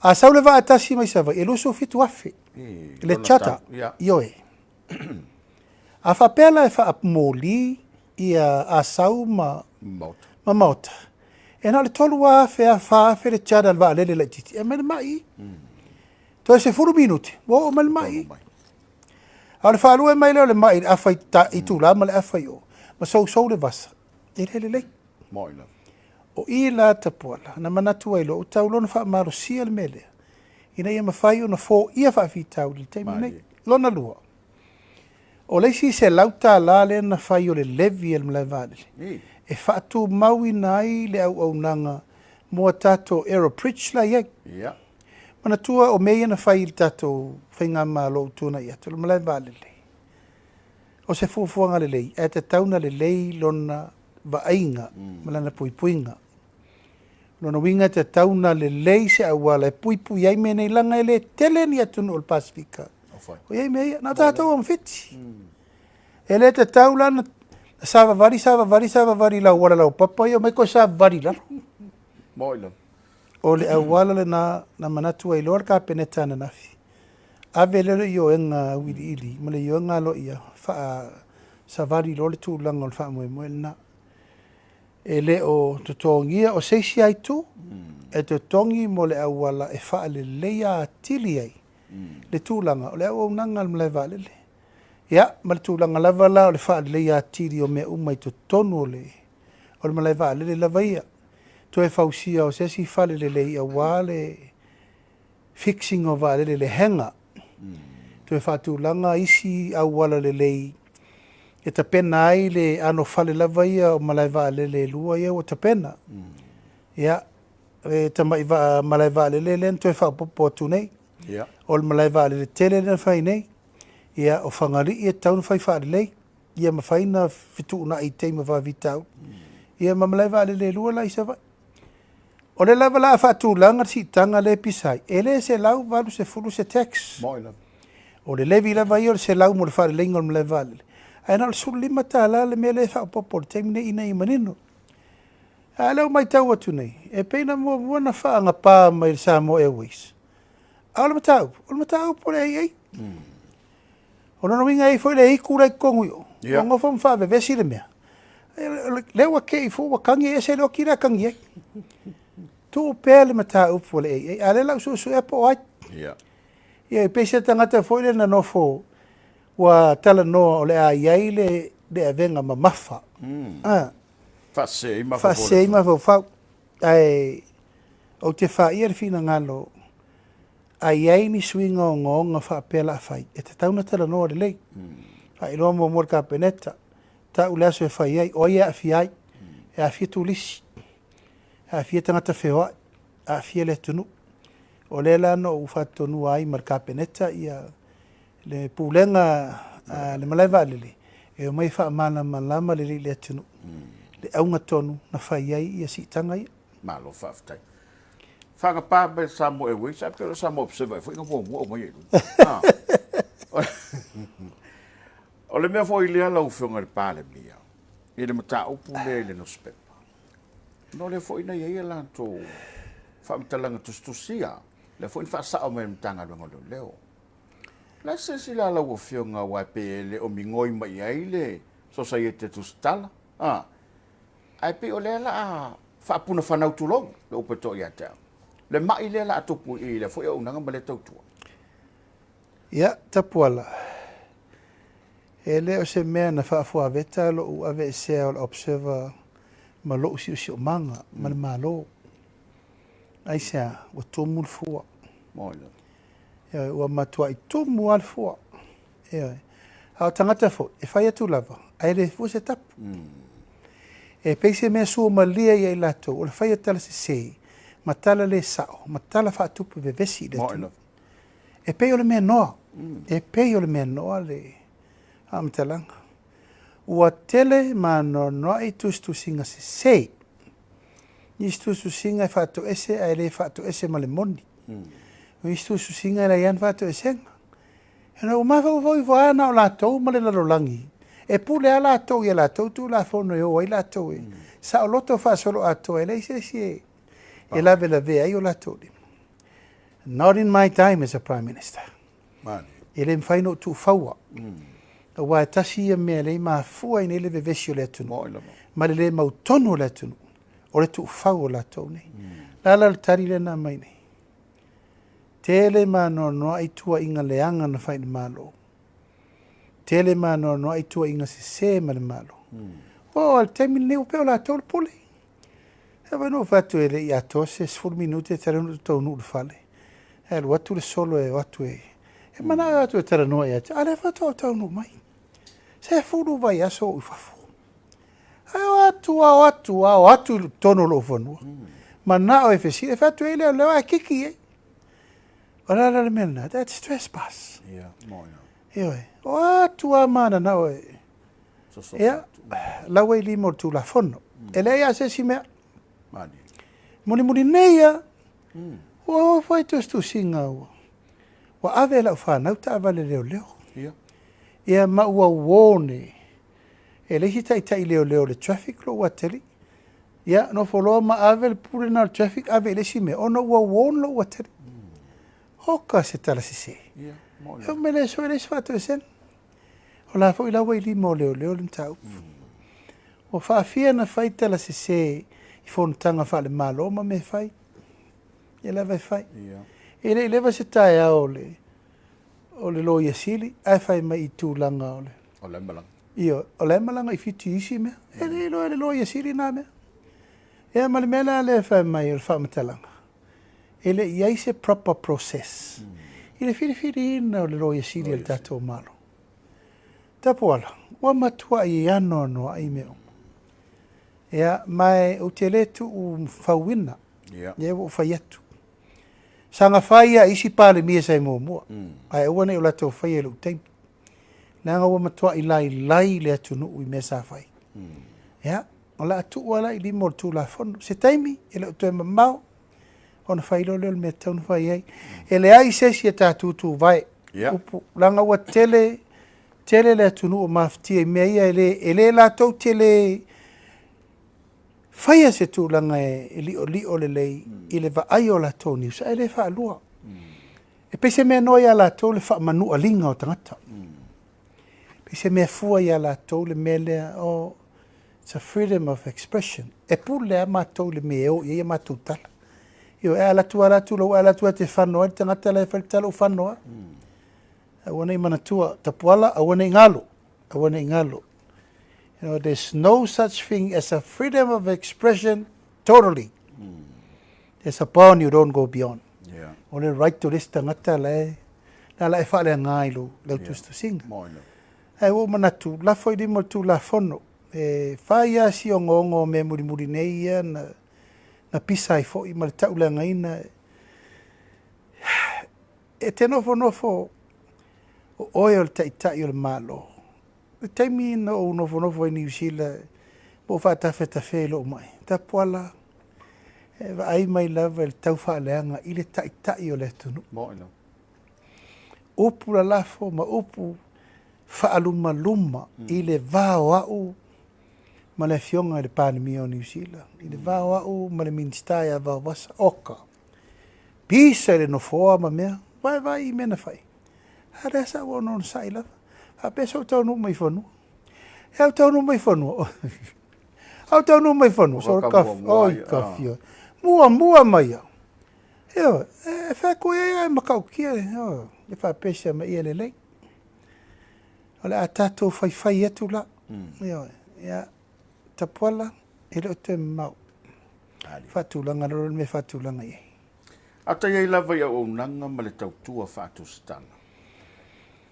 A sau le waa tasi mai sawa, e luso fitu afe. Le chata. Ioe. A whapela e whaapmoli ia a sau ma mauta. E na le tolu a whea whaafe le chada alwa alele la titi. E mele mai. Toi se 4 minuti. Wo mele mai. A le whaalua mai leo le mai a whai ta i tūla ma le a whai o. Ma sau le vasa. lei. Moila. O i la tapuala, na manatu ai lo, o tau lona wha maro sia le mele. Ina ia mawhai o na fō ia wha fi tau li teimi nei, lona lua. O leisi se lauta la le na whai o le levi el mlai vale. E whaatu maui nai le au nanga mua tato Aeroprich la iai. Ia. Mana tua o mea na whai il tato whainga maa lo tuna ia, tolo mlai vale le. O se fuafuanga le lei, e te tauna le lei lona vaainga, malana puipuinga. Lona winga te tauna le lei se awala, e puipui ai mene langa ele tele ni atunu o Pasifika. O iai mea, na tātou am fiti. Ele te taula na sava vari la wala lau papa, yo mai ko sava vari la. Moila. O le awala le na manatu ai lor ka peneta na nafi. Ave lero yo enga wili ili, male yo enga lo ia, savari lo le tūlanga o le wha moe na. E le o tutongia o seisi ai tu, e tutongi mo le awala e wha le leia tili ai, le tūlanga, o le au nanga le mlai vale le. Ia, ma le tūlanga lava la o le wha le leia tili o mea umai to tonu o le mlai vale le lava ia. To e fausia o sesi whale le leia wale fixing o vale le henga. To e whatūlanga isi awala le lei, e ta pena ai le ano fale lava ia o malai vale le lua ia o ta pena. Ia, e ta malai vale le len to e whapopo atu nei. O le malai vale le tele le whai nei. Ia, o whangari ia taunu whai whaare lei. Ia ma whaina fitu una i teima whawitau. Ia ma malai vale le lua la isa vai. O le lava la whatūlanga si tanga le pisai. E le se lau valu se fulu se tax. Moila. O le levi lava ia o se lau mo le whaare leinga o le malai vale le. Aina le suru lima tāla le mea le whaopopo le teimi nei ina i manino. A leo mai tau atu nei. E peina mua wana whaanga pā mai le Samoa Airways. A ole matau po le ai. O nono winga ei foi le ei kura i kongu yo. O ngofo mwha vesi le mea. Leo wa kei fu wa kangi e se leo kira kangi ei. Tu pēr le matau po le ei. A le lau su e po ai. Ia e peisa tangata foi le na nofo. Wa tala noa o le a iai le avenga ma mafa. Fasei ma fau. Ai, o te wha ia le fina ngalo, a iai ni swinga o ngonga wha pēla whai. E te tauna tala noa le lei. Ai loa mua mua ka peneta. Ta ule aso e whai iai, o ia a fi ai. E a fia tulisi. A fia tangata whewa. A fia le tunu. O le lano u whatonu ai mar ka peneta ia le pulenga le malai vale le e o mai wha mana malama le atunu le aunga tonu na whai ai ia si tanga ia malo whaftai whanga pāpe Samoa Airways a pero Samoa Observer fo inga o mai elu o le mea fo i lea lau whionga le Palemia i le mata upu le no spepa no le fo ina ia lanto whaamtalanga tustusia le fo in whaasao me mtanga luenga leo la se sila la wo fionga wa pe le o mingoi mai ai le society tu stala ai pe o le la fa puna fa nau tulong le o peto ia ta le mai le la tupu i le fo o nanga male tautu ia tapuala ele o se mea na fa fo aveta lo u ave se o observer ma lo si o manga ma malo ai sa o tomul fo moila ua matua i tumu al fua. Hau tangata fo, e whai atu lava, ai le fu se tapu. E peise mea sua malia i ai lato, o le whai atala se sei, matala le sao, matala wha atupu ve vesi le tunu. E pei o le mea noa, le amtalanga. Ua tele ma noa i tustu singa se sei. Nis tustu singa i whatu ese, ai le whatu ese ma le moni. Isto susinga la yan fato esenga. Ena o mafa o voi voa na o latou ma le lalolangi. E pule a latou ia latou tu la fono e o ai latou e. Sa o loto fa solo ato e lei se si e. E la vela vea i o latou li. Not in my time as a prime minister. E le mwhaino tu faua. A wa tasi ia mea lei ma fua ina ele vevesi o le atunu. Ma le mau tono le atunu. O le tu fau o latou nei. Lala le tari le na mai nei. Tele ma no ai tua inga leanga na whai malo. Tele ma no ai tua inga se ma le malo. O al temi ne upe o la tol pole. E no fatu e le ia tose 10 minute tera no to no fale. E lo atu le solo e atu e. E mana atu e tera no ia. Ale fatu to no mai. Se fulu vai aso u fafu. Atu tono lo fonu. Mana o e fesi e fatu e le a kiki e. Ora la mena, that's trespass. Yeah, moina. O atu a mana na o e. So. Ia, la wei limo tu la fono. E le ia se si mea. Mani. Muni neia. O foi tu singa o. Wa ave la whanau ta avale leo. Ia. Ia ma ua wone. E le hita tai leo le traffic lo wateli. Ia, no folo ma ave le pure na traffic ave le si me. Ono ua wone lo wateli. Hoka se tala si se. Ia, moina. Eo mele so ele sfatu e sen. O la fo ila wei limo leo le tau. O whaafia na whai tala si se i whonutanga wha le malo ma me whai. E la vai whai. E le lewa se tae a o le lo ia sili, ai whai mai i tūlanga o le. O le malanga. Io, o le malanga i whitu isi mea. E le lo ia sili nā mea. E ma le mea le whai mai o le whamatalanga. E le iai se proper process. I le whiri ina o le lo ia sili al tatou malo. Tapuala, ua matua i ano no ai meo. Ia, mai o te letu u whauina. Ia, o whai atu. Sanga whai a isi Palemia sai mua. Ai, ua nei o lato whai e lau teimi. Nanga ua matua i lai le atu nuu i mea sa whai. Ia, o la atu ua lai li mor tu la fono. Se teimi, e lau tue mamau. Ona whai lo leo le mea taunu whai ai. E le ai sesi e tātutu vai. Upu, langa ua tele le atunu o maftia mea ia ele la tau tele whaia se tūlanga e li o le lei i le vaai o la tau niusa e le wha alua. E pese mea noa ia la tau le wha manu alinga o tangata. Pese mea fua ia la tau le mea lea o it's a freedom of expression. E pu lea ma tau le mea o ia ma tau tala. Io e ala tua lo ala tua te whanoa te tangata le whaitala o whanoa. Awana i manatua tapuala, awana i ngalo. You know, there's no such thing as a freedom of expression totally. There's a bound you don't go beyond. Yeah. Only right to this tangata le, la e whale ngai lo, lau tustu singa. Moina. O manatu, la foi di mo tu la fono. E whaia si o ngongo me muri nei ia na pisa i fo i maritau le ngaina. E te nofo o oil tai o le malo. Le taimi na o nofo i New Zealand, mo whaatawhetafe lo mai. Ta poala, wa ai mai lava le tau whaaleanga i le tai o le tunu. Moina. Upu la lafo ma upu whaaluma i le vāo au ma le fionga i le Palemia o New Zealand. I le vāo au ma le ministai a vāo wasa oka. Pisa le nofoa ma mea, vai i mena whai. Hara sa o non sai lava. A pesa o tau nu mai whanu. E au tau nu mai whanu. Au tau nu mai whanu. So oi kawhi. Mua mai au. Eo, e whako e makau kia. Le wha pesa ma ia le lei. O le a tātou whai atu la. Eo, ia tapuala e leo te mau. Whatulanga roro me whatulanga iei. Ata iei lava ia o nanga ma le tautua whātu stana.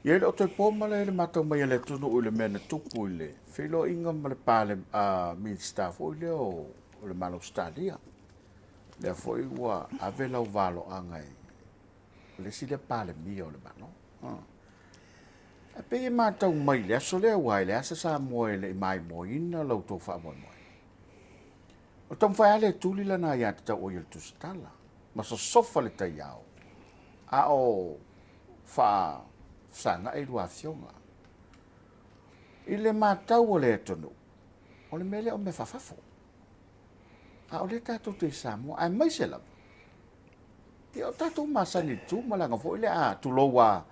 Iei leo toi pōma le matau mai le tunu o le mena tupu i le. Whilo inga ma le pāle minister fo i leo o le malo stadia. Lea fo i ua avelau valo angai. Le si le Palemia o le malo. E pe e matau mai le aso lea wai le asa sa moe le mai moina lau tō wha moe moe. O tam whai ale tūli lana ia te tau o il tu stala. Ma so sofa le tai au. A o wha sanga e lua fionga. I le matau o le tonu. O le mele o me whawhafo. A o le tātou te Samoa. Ai mai se lam. I o tātou masani tū malanga fo i le a tulowa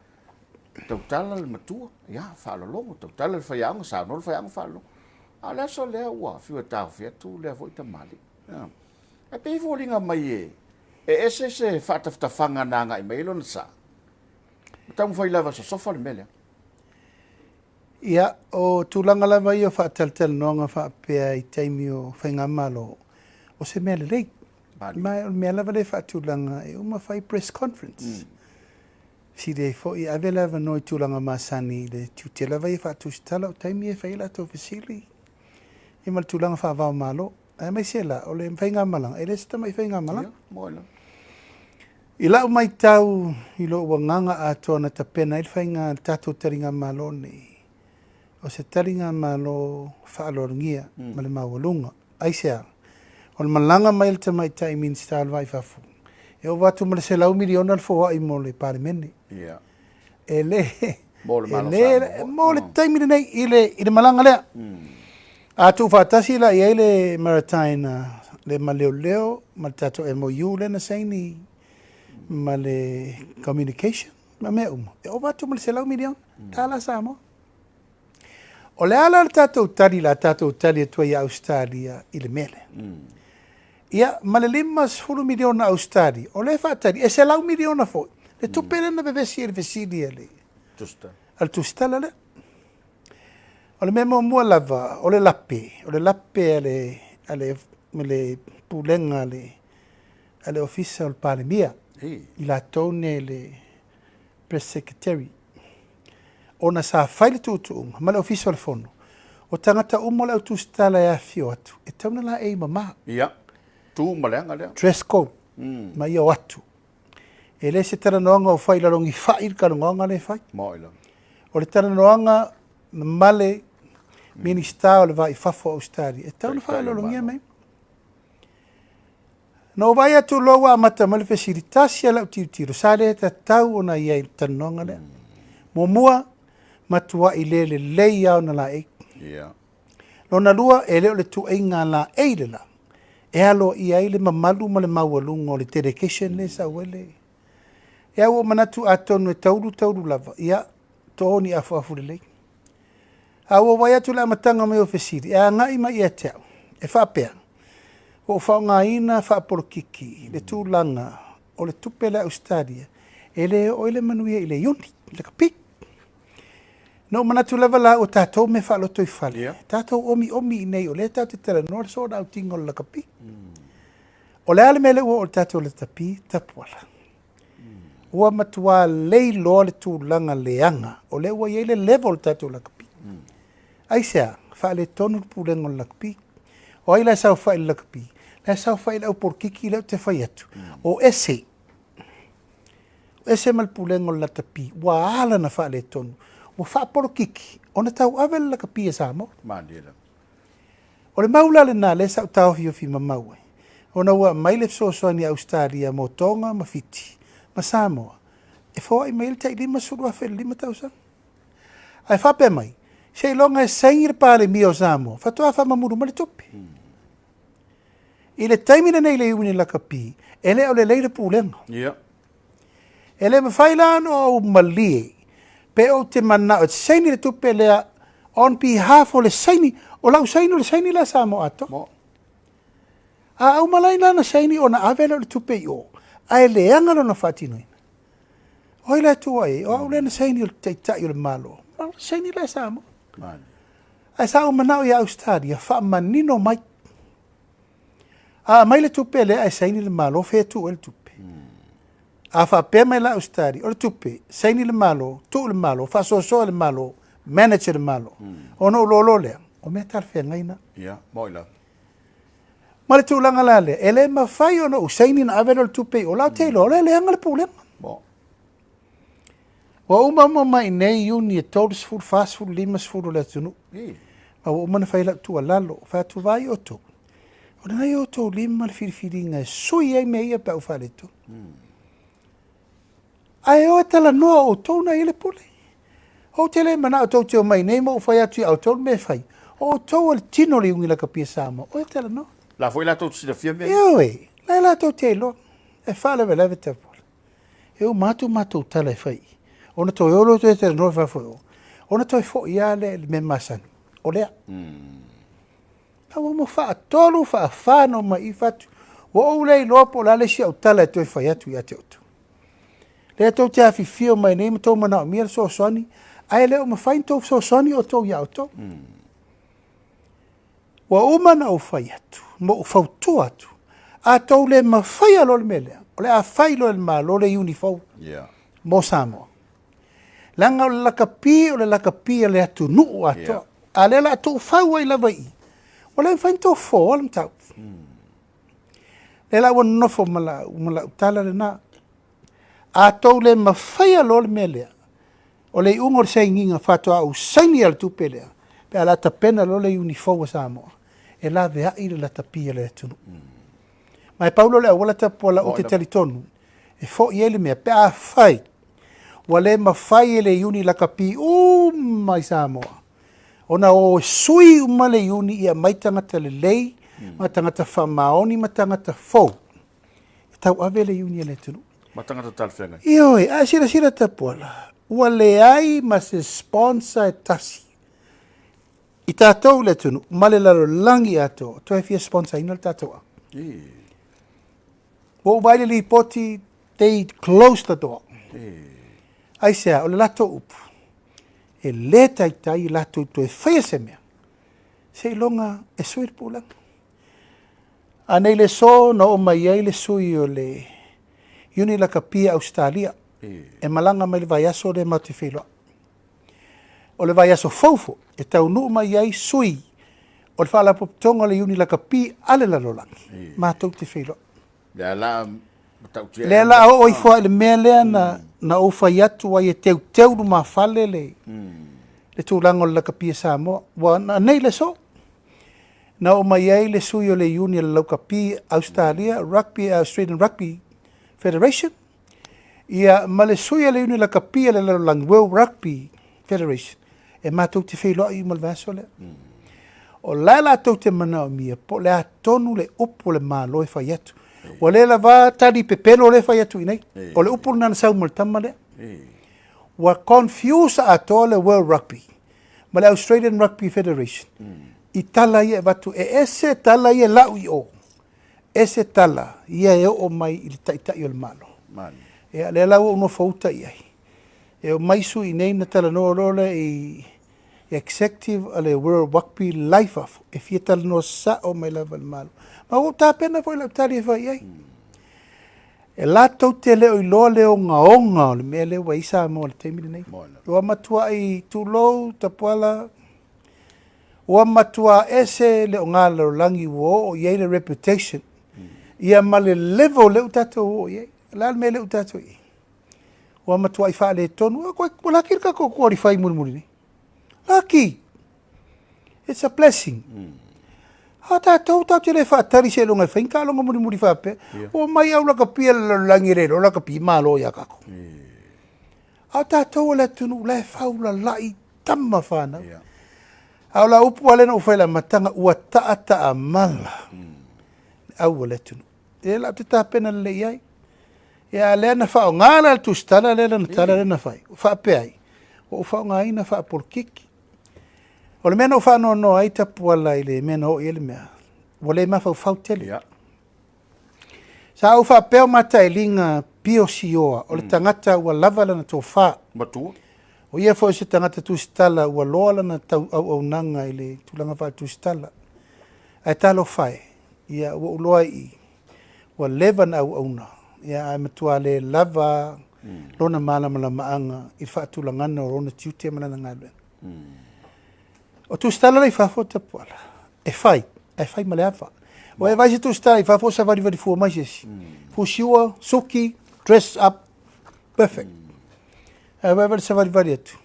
tau tala le matua. Ia, whaalolongo. Tau tala le whaianga. Sāno le whaianga whaalolongo. A le aso lea ua. Whiua tāu whiatu lea fo i tamali. E pei fōringa mai e. E ese se whaataftawhanga nā ngai mai lona sa. Tau mwhai lava sa sofa le mele. Ia, o tūlanga lava i o whaataltal noanga whaapea I taimi o whaingamalo o se mea lelei. Mai o mea lava le whaatūlanga e uma whai press conference. Si de fo I ave lava noi tūlanga masani le tiute lava I whaatūstala o taimi e whaila tō whisili. I mal tūlanga whaavao malo. Ai mai se la, o le whaingamalanga. E le sita mai whaingamalanga. Moila. I lau mai tau I lo ua nganga a tōna tapena I le whainga tātou taringa malo nei. O se taringa malo whaalorangia ma le mawalunga. Ai sea, o le malanga mai le tamai tai minsta alwai whafu. E o watu ma le se lau miliona al fōa I mo le Palemene. Ia. E le, Mo le malo mo le taimi nei I le malanga lea. A tu whaatasi la I le maritime le maleo leo, ma le tato MOU le na saini, ma le communication, ma mea uma. E o watu ma le se lau miliona, tala Samoa. O le ala le tātou tali la tātou tali atua I Australia I le mele. Ia, ma le 5 miliona Australia, o le whaatari, e se lau miliona foi. Le tupere na bevesi e le vesili e le. Tusta. Al tustala le. O le memo mua lava, o le lape me le pulenga ale ofisa o le Palemia. I la tone le press secretary. Ona sa faile tuutuunga, ma le ofisa o le fono. O tangata umo le autustala e afio atu. E tauna la e mama. Ia. Tu maleanga lea. Dress code. Ma ia o atu. E le se tara noanga o faila longi fai ka noanga le fai. Moila. O le tara noanga male minista o le vai fafo Australia. E tauna faila longi mai. No vai atu loa amata ma le fesilitasi ala utiutiro. Sa le ta tau ona ia I tara noanga lea. Momua matua I le lei au na la e. Ia. Lona lua e leo le tu e ngā la e le la. E alo I ai le mamalu ma le maualunga o le dedication le sa wele. E au o manatu atonu e tauru lava. Ia, tooni afu le lei. Au o vai atu le amatanga me o fesiri. E a ngai mai e te au. E whapea. O whao ngā ina whaaporokiki. Le tūlanga o le tupele Australia. E le o ile manuia I le yoni. Le kapik. No manatu lava la o tātou me whaaloto I whale. Yeah. Tātou omi nei o le tātou te tera nora so na utingo la kapi. O le ale mele ua o le tātou le tapi tapuala. Ua matua lei loa le tūlanga leanga. O le ua iei le level tātou la kapi. Aisea, whaale tonu pulengo la kapi. O ai la sau whaile la kapi. La sau whaile au porkiki leo te whai atu. O ese. Ese mal pulengo la tapi. Ua ala na whaale tonu. Ua whaaporo kiki. Ona tau avel la kapi e Samoa. Mandela. O le maula le nā le sau tau hio fi mamau. Ona ua maile soa ni Australia mo tonga ma fiti. Ma Samoa. E fōa I maile tai 5 tausa. Ai whape mai. Sei longa e saingi le Palemia o Samoa. Whatoa whamamuru ma le topi. I le taimina nei le iuni la kapi. E le o le leile pūlenga. Ia. E le mawhailano o malie. Pe o te mana o te saini le tupe lea on behalf o le saini. O lau saini o le saini la Samoa ato. Mo. A au malai lana saini o na avela o le tupe I o. A e le angalo na whatinoina. O ila tua e. O au lena saini o le teitai o le malo. O saini la Samoa. Man. A sa o manao I Australia. Wha manino mai. A mai le tupe lea e saini le malo. Fea tu o le tupe. A wha pēr mai la Australia, o le tupe, saini le malo, tu le malo, wha soa le malo, manager le malo. Ono lolo lea, o mea talwhea ngaina. Ia, moila. Ma le tūlanga la lea, e le mawhai ono u saini na avero le tupe, o lau teilo, o le anga le pūlenga. Mo. Wa uma mai nei uni e tōru sifuru, whasifuru, 5 sifuru le tunu. Ma wa umana whai lau tua lalo, wha tu vai o tō. O nei o tō 5 le whiriwhiringa, sui ei mea ia pa u whale tō. Ai o tala noa o tōna I le pule. O te le mana o tō teo mai nei mo o whai atu I au tōna me whai. O tō al tino le ungi la kapia Samoa. O tala noa. La foi la tō tira fia mea. Eo e. Lai la tō te lo. E whale lewe te pula. E o mātou tala e whai. Ona tō eolo tō e te noa whai o. Ona tō e fo ia le me masani. O lea. Au mo wha tolu wha whano mai I whatu. O au lei loa po la le si au tala e tō e whai atu I ate otu. Le tau te awhi whio mai nei matou mana o mia so soani, Ai leo mawhai tō sosoni o tō iau tō. Wa umana o whai atu, mo o whautu atu. A tau le mawhai alo le melea, o le a whai lo le malo le unifau, mo Samoa. Langa o le lakapi o le lakapi le atu nuu ato, a le la atu whau ai lava i. O le whai tō fō, alam tau. Le la ua nofo mala utala le nā. A tau le mawhai alo le melea, o le ungo le sainginga whatoa au saini al tupelea, pe ala tapena lo le unifau a Samoa. E la vea i le latapia le tunu. Mai paulo le awala tapo la o te talitonu. E fo i ele mea, pe a whai. Wa le mawhai e le uni lakapi mai Samoa. Ona o sui le uni ia mai tangata le lei, ma tangata whamaoni, ma tangata fau. E tau ave le uni le tunu. Ma tangata talwhenga. Ioi, a sira tapo la. Ua le ai ma se sponsor e tasi. I tātou le tunu, male laro langi ato, to e fia sponsor ina le tātou a. Wo ubaile li poti, they close the door. Ai sea, o le lato upu. E le tai i lato to e whaia se mea. Se longa e sui pulang. A nei le so na o mai ai le sui o le uni la kapia Australia. E malanga mai le vai aso le mate whiloa. O le vai aso faufo, e tau nuu mai ai sui, o le whala popitonga le uni la kapi ale la lolangi, mātou te whiloa. Le la o oi fua le mea lea na o whai atu ai e teu nu ma whale le tūlanga o le la kapi e Samoa. Wa nei le so, na o mai ai le sui o le uni la kapi Australia, Australian Rugby Federation, ia ma le sui le uni la kapi le lolangi, World Rugby Federation. E mātou te whiloa i malvaso lea. O lai la tau te mana o mia, po le a tonu le upo le mālo e whai atu. O le la wā tari pepeno le whai atu i nei. O le upo nana sau maltama lea. Wa confuse a toa le World Rugby, ma le Australian Rugby Federation. I tala ia e watu, e ese tala ia lau i o. Ese tala ia e o mai i le taitai o le mālo. E le lau o no fauta i ai. E o maisu i nei na tala noa rola i executive a le World Rugby Life of, e fia tala noa sa o mai lava le malo. Ma o tā pena foi lau tari e whai ai. E la tau te leo i loa leo ngaonga o le mea leo wa isa mo le teimiri nei. Ua matua i tūlou, tapuala, ua matua ese leo ngā leo langi uo o iei le reputation. Ia ma le level leo tatou o iei. La le mea leo tatou iei. Ua matua i wha le tonu, koe laki rika ko kua ri whai muri ni. Laki. It's a blessing. Ha tātou te le wha tari se longa whain, ka longa muri whape. O mai au laka pia langi rero, laka pia mālo ia kako. Ha tātou le tunu, le whaula lai tamma whanau. Au la upu alena u whaila matanga ua taata a mala. Au le tunu. E la te tāpena le iai. Ia lea na whao ngāla tu stala lea na tala lea na whai. Whape ai. O whao ngā ina wha polkiki. O le mena o wha no ai tapu ala i le mena o i le mea. O le mawhau whau tele. Sa au wha peo mata e linga pio si oa. O le tangata ua lava lana tō wha. Matua. O ia fo se tangata tu stala ua loa lana tau au nanga i le tulanga wha tu stala. Ai talo whai. Ia ua uloa i. Ua levan au na. Ia ai matua le lava lona malama maanga i whaatulangana o rona tiutia malana ngālua. O tu stala lai whafo tapuala. E whai male awha. O e vaise tu stala i whafo sa vari fua mai sesi. Fusiua, suki, dress up, perfect. E vari sa vari atu.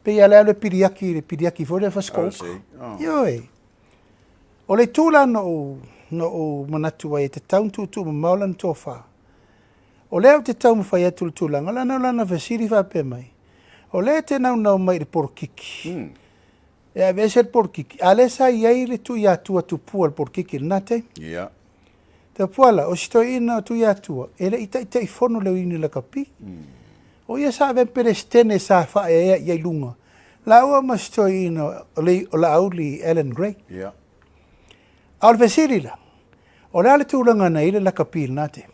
Pe ia lea le piriaki fo le whaskouka. Ioi. O le tūla no o manatu ai te tauntutu ma maulan tō wha. O leo te tau mwhai atu le tūlanga, lana vesiri whape mai. O leo te nau mai le porkiki. E a vese le porkiki. A le sa iei le tu iatua tu pua le porkiki, nate? Ia. Te puala, o sito ina tu iatua. E le ita i fono leo ini la kapi. O ia sa ven pere stene sa wha e iei lunga. La ua ma sito ina o la auli Ellen Gray. Ia. A le vesiri la. O le ale tūlanga na ile la kapi, nate?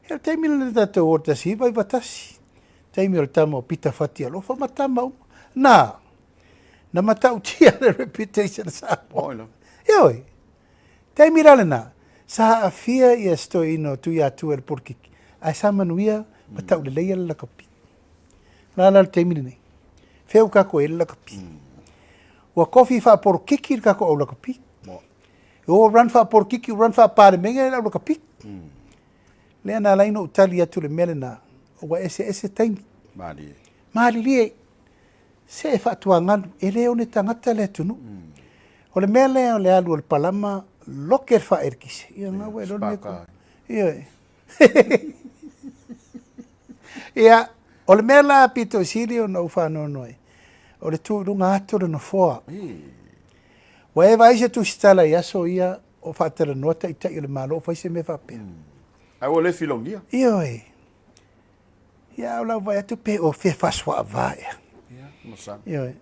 E te mina le tatou o tasi, vai vatasi. Taimi o le tama o pita whati alo, wha matama o. Nā, na matau tia le reputation sa mo. Oilo. Ioi, taimi rale nā, sa a fia i a stoi ino tu ia tu el porkiki. Ai sa manuia, matau le leia le lakapi. Nā le taimi nei, feu kako e le lakapi. Ua kofi wha porkiki kako au lakapi. O run wha porkiki, run wha Palemia le au lakapi. Lea nā laino utali atu le mele nā, o ese taimi. Maali lie, se e whaatua nganu, e leo ne tangata le tunu. O le mele o le alu o le palama, loke wha erkise. Ia ngā ue lo neko. Ia e. Ia, o le mele pito siri o na ufano noi. O le tu runga ato le no foa. Wa e vai se tu stala ia so ia, o whaatara nota i tai o le malo, o whaise me whapea. Ai o le filongia. Ia e. Ia o lau vai atu pe o whe whaswa a vai.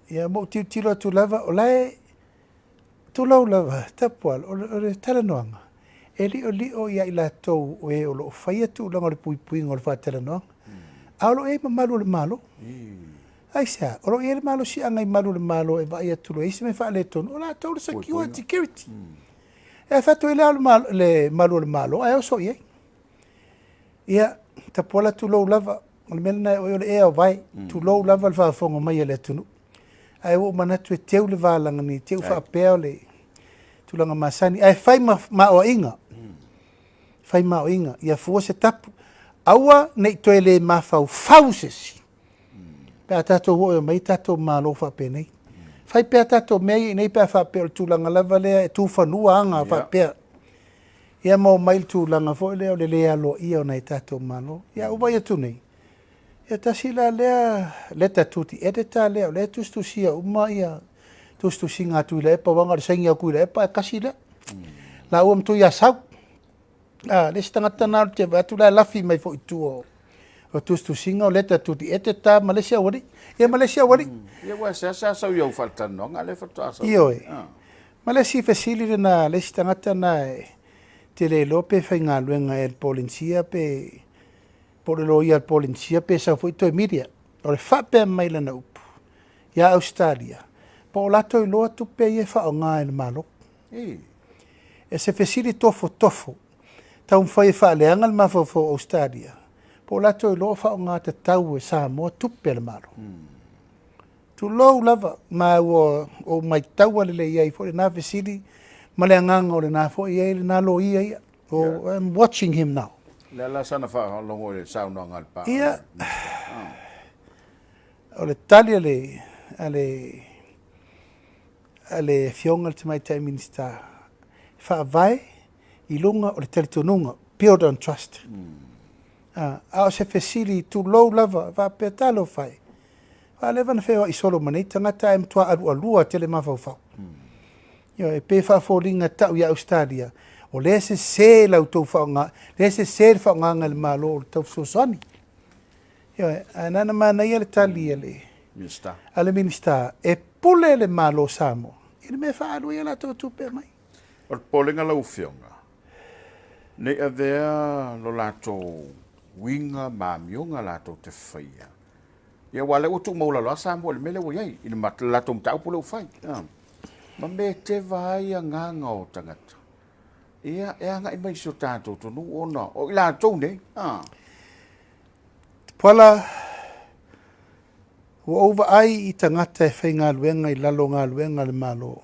Ia mo tilo tu lava, o lai, tu lau lava, tapual, o le talanoanga. E li o ia ila tau o e o lo whai atu langa le pui pui ngol wha talanoanga. Aolo e ma malu le malo. Ai sa, o lo e le malo si angai malu le malo e vai atu lo e se me wha le tonu. O la tau le security. E whatu e le malu le malo, ai o so iei. Ia, tapuala tu lau lava, o le mena o le ea o vai, tu lau lava le whaafonga mai e le tunu. Ai o manatu e teu le wālanga ni, teu whaapea o le tulanga masani. Ai whai ma o inga. Whai ma o inga. Ia fua se tapu. Aua nei toi le mawhau fausesi. Pea tato hoi o mai tato malo whapea nei. Whai pea tato mei nei pea whapea o tulanga lava lea e tu whanua anga whapea. Ia mau mail tūlanga fo lea o le lea lo ia o nei tato malo. Ia uwai atu nei. Ia tasila lea leta tuti edita lea o lea tustusia uma ia tustusi ngā tui le epa wanga le saingi au kui le epa e kasi lea. La uam tu ia sau. Le stangata nā te atu lea lafi mai fo i tu o tustusinga o leta tuti edita Malaysia wari. Ia Malaysia wari. Ia wai sa sau iau whaltanonga le whatua sau. Ioi. Malaysia facility na le stangata na te le lope fai ngā luenga e polincia pe pole lo ia polincia pe sa foi to media o le fape mai lana upu ia Australia po lato i loa tu pe e fa o ngā e malo e se fesiri tofo tau fai fa le angal ma fo Australia po lato i loa fa o ngā te tau e Samoa tu pe le malo tu lo lava ma o mai tau le ia i fo na fesiri ma le anganga o le nā fo ia le nā lo ia o I'm watching him now. Le la sana fa longo le sauna ngal pa. Ia. O le tali ale fionga te mai tai minister. Fa vai I lunga o le teletonunga build on trust. A se fesili tu low lava va pe talo fai. Va leva na feo I solo mani tangata em tua alua tele mafau. Yo e pe fa folinga tau ia Australia. O le se lau tau whaonga, le se whaonga le malo o tau sosani. Yo, anana mana ia le tali ale. Minister. Ale minister, e pule le malo Samoa. Ile me whaalu ia la tau tupe mai. O polinga lau whionga. Nei a vea lo lato winga mamionga lato te whaia. Ia wale o tu maula loa Samoa le mele o iai. Ina mat lato mtau pule o whai. Ma me te vai a nganga o tangata. Ia e anga I mai so tātou tonu ona. O I lātou nei. Pala, o over ai I tangata e whai ngā luenga I lalo ngā luenga le malo.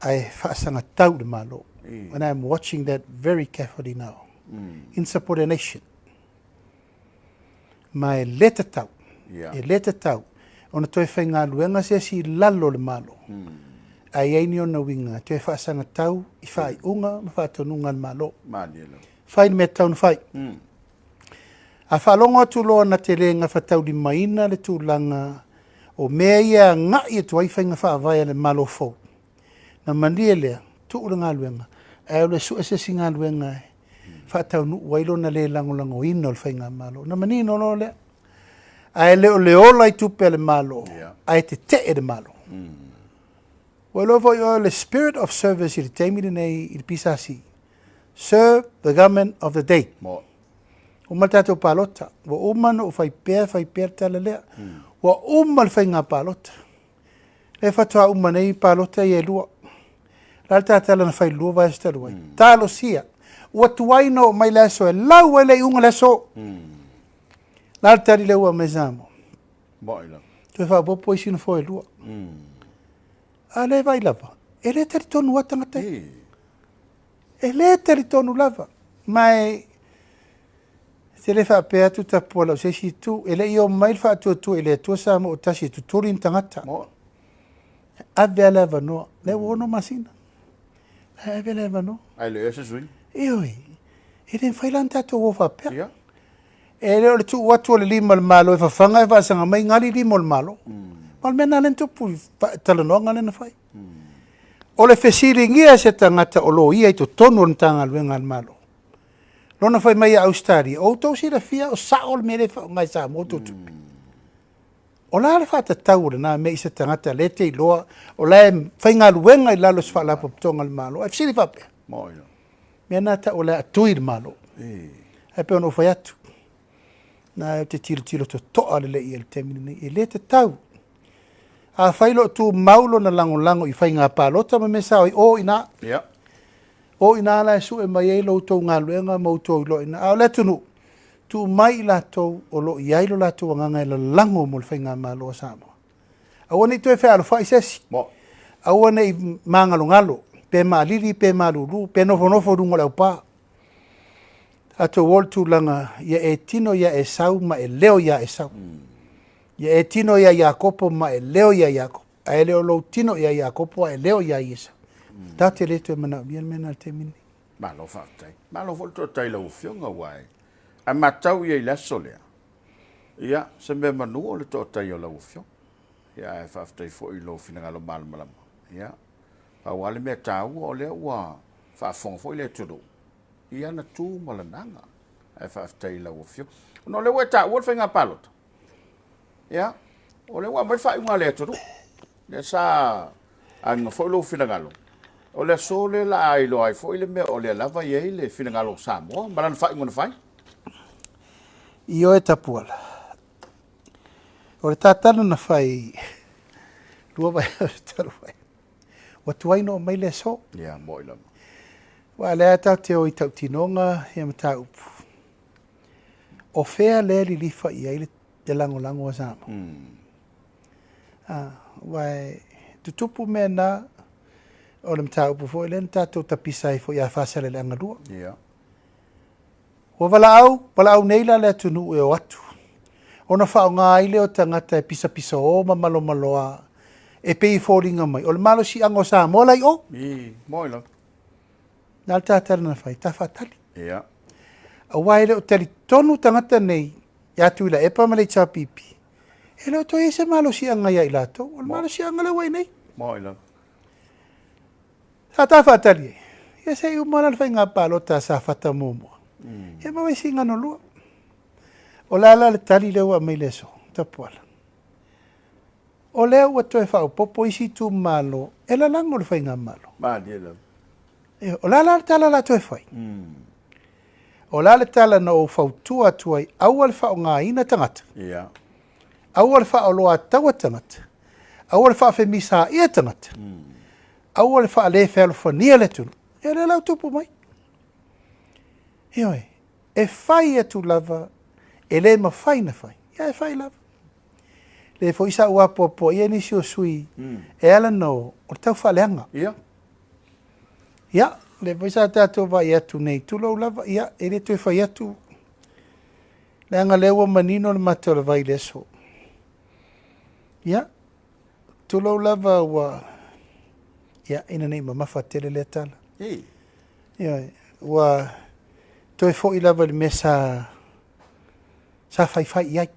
Ai whaasanga tau le malo. And I'm watching that very carefully now. Insubordination. Mai leta tau. E leta tau. Ona toi whai ngā luenga se si lalo le malo. Ai ai ni ona winga. Te whaasanga tau, I whai unga, ma whaatonunga le malo. Whai ni me tau na whai. A whalonga tu loa na te renga whatau di maina le tūlanga o mea ia ngai e tuai whainga whaavaya le malo fau. Na mandia lea, tuura ngā luenga. Ai ole su asesi ngā luenga e. Whaatau nu wailo na le langolango ino le whainga malo. Na manino lo lea. Ai leo leola I tupe le malo. Ai te te le malo. Well, over the spirit of service, I te teimi nei I pisasi. Serve the government of the day. o maltato palota wa umano o fai pea tala lea wa umal fai ngā palota le fatua umanei palota i e lua la tala na fai lua vai sta lua talo sia wa tuaino mai leso e lau e le unga leso la tali le ua mezamo Boila. tu fa popo isi no foi lua a le vai lava e le tari tonu watanga te e le tari tonu lava mai se le fa pe atu ta pola se si tu ele io mai fa tu ele tu sa mo tasi tu turin tangata a vela vano le wono masina a vela vano Ai le ese sui. io ele fai lanta to wo fa pe ele o tu watu le lima malo fa fanga fa sanga mai ngali lima malo mal mena len tu pu tala no ngale na fai o le fesiri ngia se tangata o lo ia to tonu ntanga luenga malo lona fai mai Australia o to si la fia o saol mele fa ngai sa mo tu o la le fa ta tau na me se tangata le te loa o la fai nga luenga la lo fa la pop tonga malo e fsiri fa pe Mo ina. mena ta o la tuir malo e pe ono fai atu na te tiro to ale le i el temini i le te tau a fai lo tu maulo na lango i fai ngā palota ma me sa o ina o ina la su e mai e lo to ngā luenga mo to lo ina a le tunu tu mai la to o lo i ailo la to nganga la lango mo fai ngā malo sama a woni to e fai alo fai sesi a woni i mangalo ngalo pe malili pe malulu pe nofo rungo la upa a to wol tu langa ia e tino ia e sau ma e leo ia e sau ia e tino ia Iakopo ma e leo ia Iakopo a e leo lo tino ia Iakopo a e leo ia Isa ta te le to mana bien mena te mini Malo fatai. Malo volto tai lo fionga wai. A matau ia la solea. Ia, se me manu o le to tai o lo fiong. Ia e fatai fo i lo fina lo mal malam. Ia. Pa wale me tau o le wa fa fong fo le tudo. Ia na tu malananga. E fatai lo fiong. No le wa ta wo finga palot. Ia. O le wa mai fa unha le tudo. Le sa ang fo lo fina lo. O le sole la ai lo ai foi le me o le lava ye le fina ngalo Samoa maran fai ngona fai io e tapuala o le tatana na fai lua vai taru vai o tuai no mai le so ya moila wa le ata te o tau tinonga e mata upu o fea le li lifa i ai le lango o Samoa vai tutupu mena o le mta upu fo len tatou tapisai fo ia fasale le angalua ia o wala au neila le tunu e o atu ona fa nga ile o tangata e pisa o mamalo e pei folinga mai o le malo si ango sa mola i o moila nal tatara na fai ta fatali ia a waile o tali tonu tangata nei ya tu ila e pa male cha pipi ele o to ese malo si anga ia ilato o malo si anga le wai nei moila sa ta fatali e se u mana fai nga palota sa fata momo e ma vai singa no lua o la le tali le wa mai leso ta pola o le wa to e fa popo isi tu malo e la lango le fai nga malo ma dia e o la tala la to e fai o la le tala no fa tu atu ai awal fa nga ina tangata ia awal fa o loa tawa tangata awal fa fe misa ia tangata awal fa le fel fo nia le tunu e le lau tupu mai Ioi, e fai atu lava, e le ma fai na fai. Ia e fai lava. Le fo isa ua popo, ia nisi o sui, e ala no, o tau whaleanga. ia Ia, le fo isa tātou vai atu nei, tulau lava, ia, e le tue fai atu. Le anga lewa manino le mateo le vai leso. Ia, tulau lava ua, ia, ina nei mamafa tele le tala. Ia, ua, toi fo i lava le mesa sa fai iai.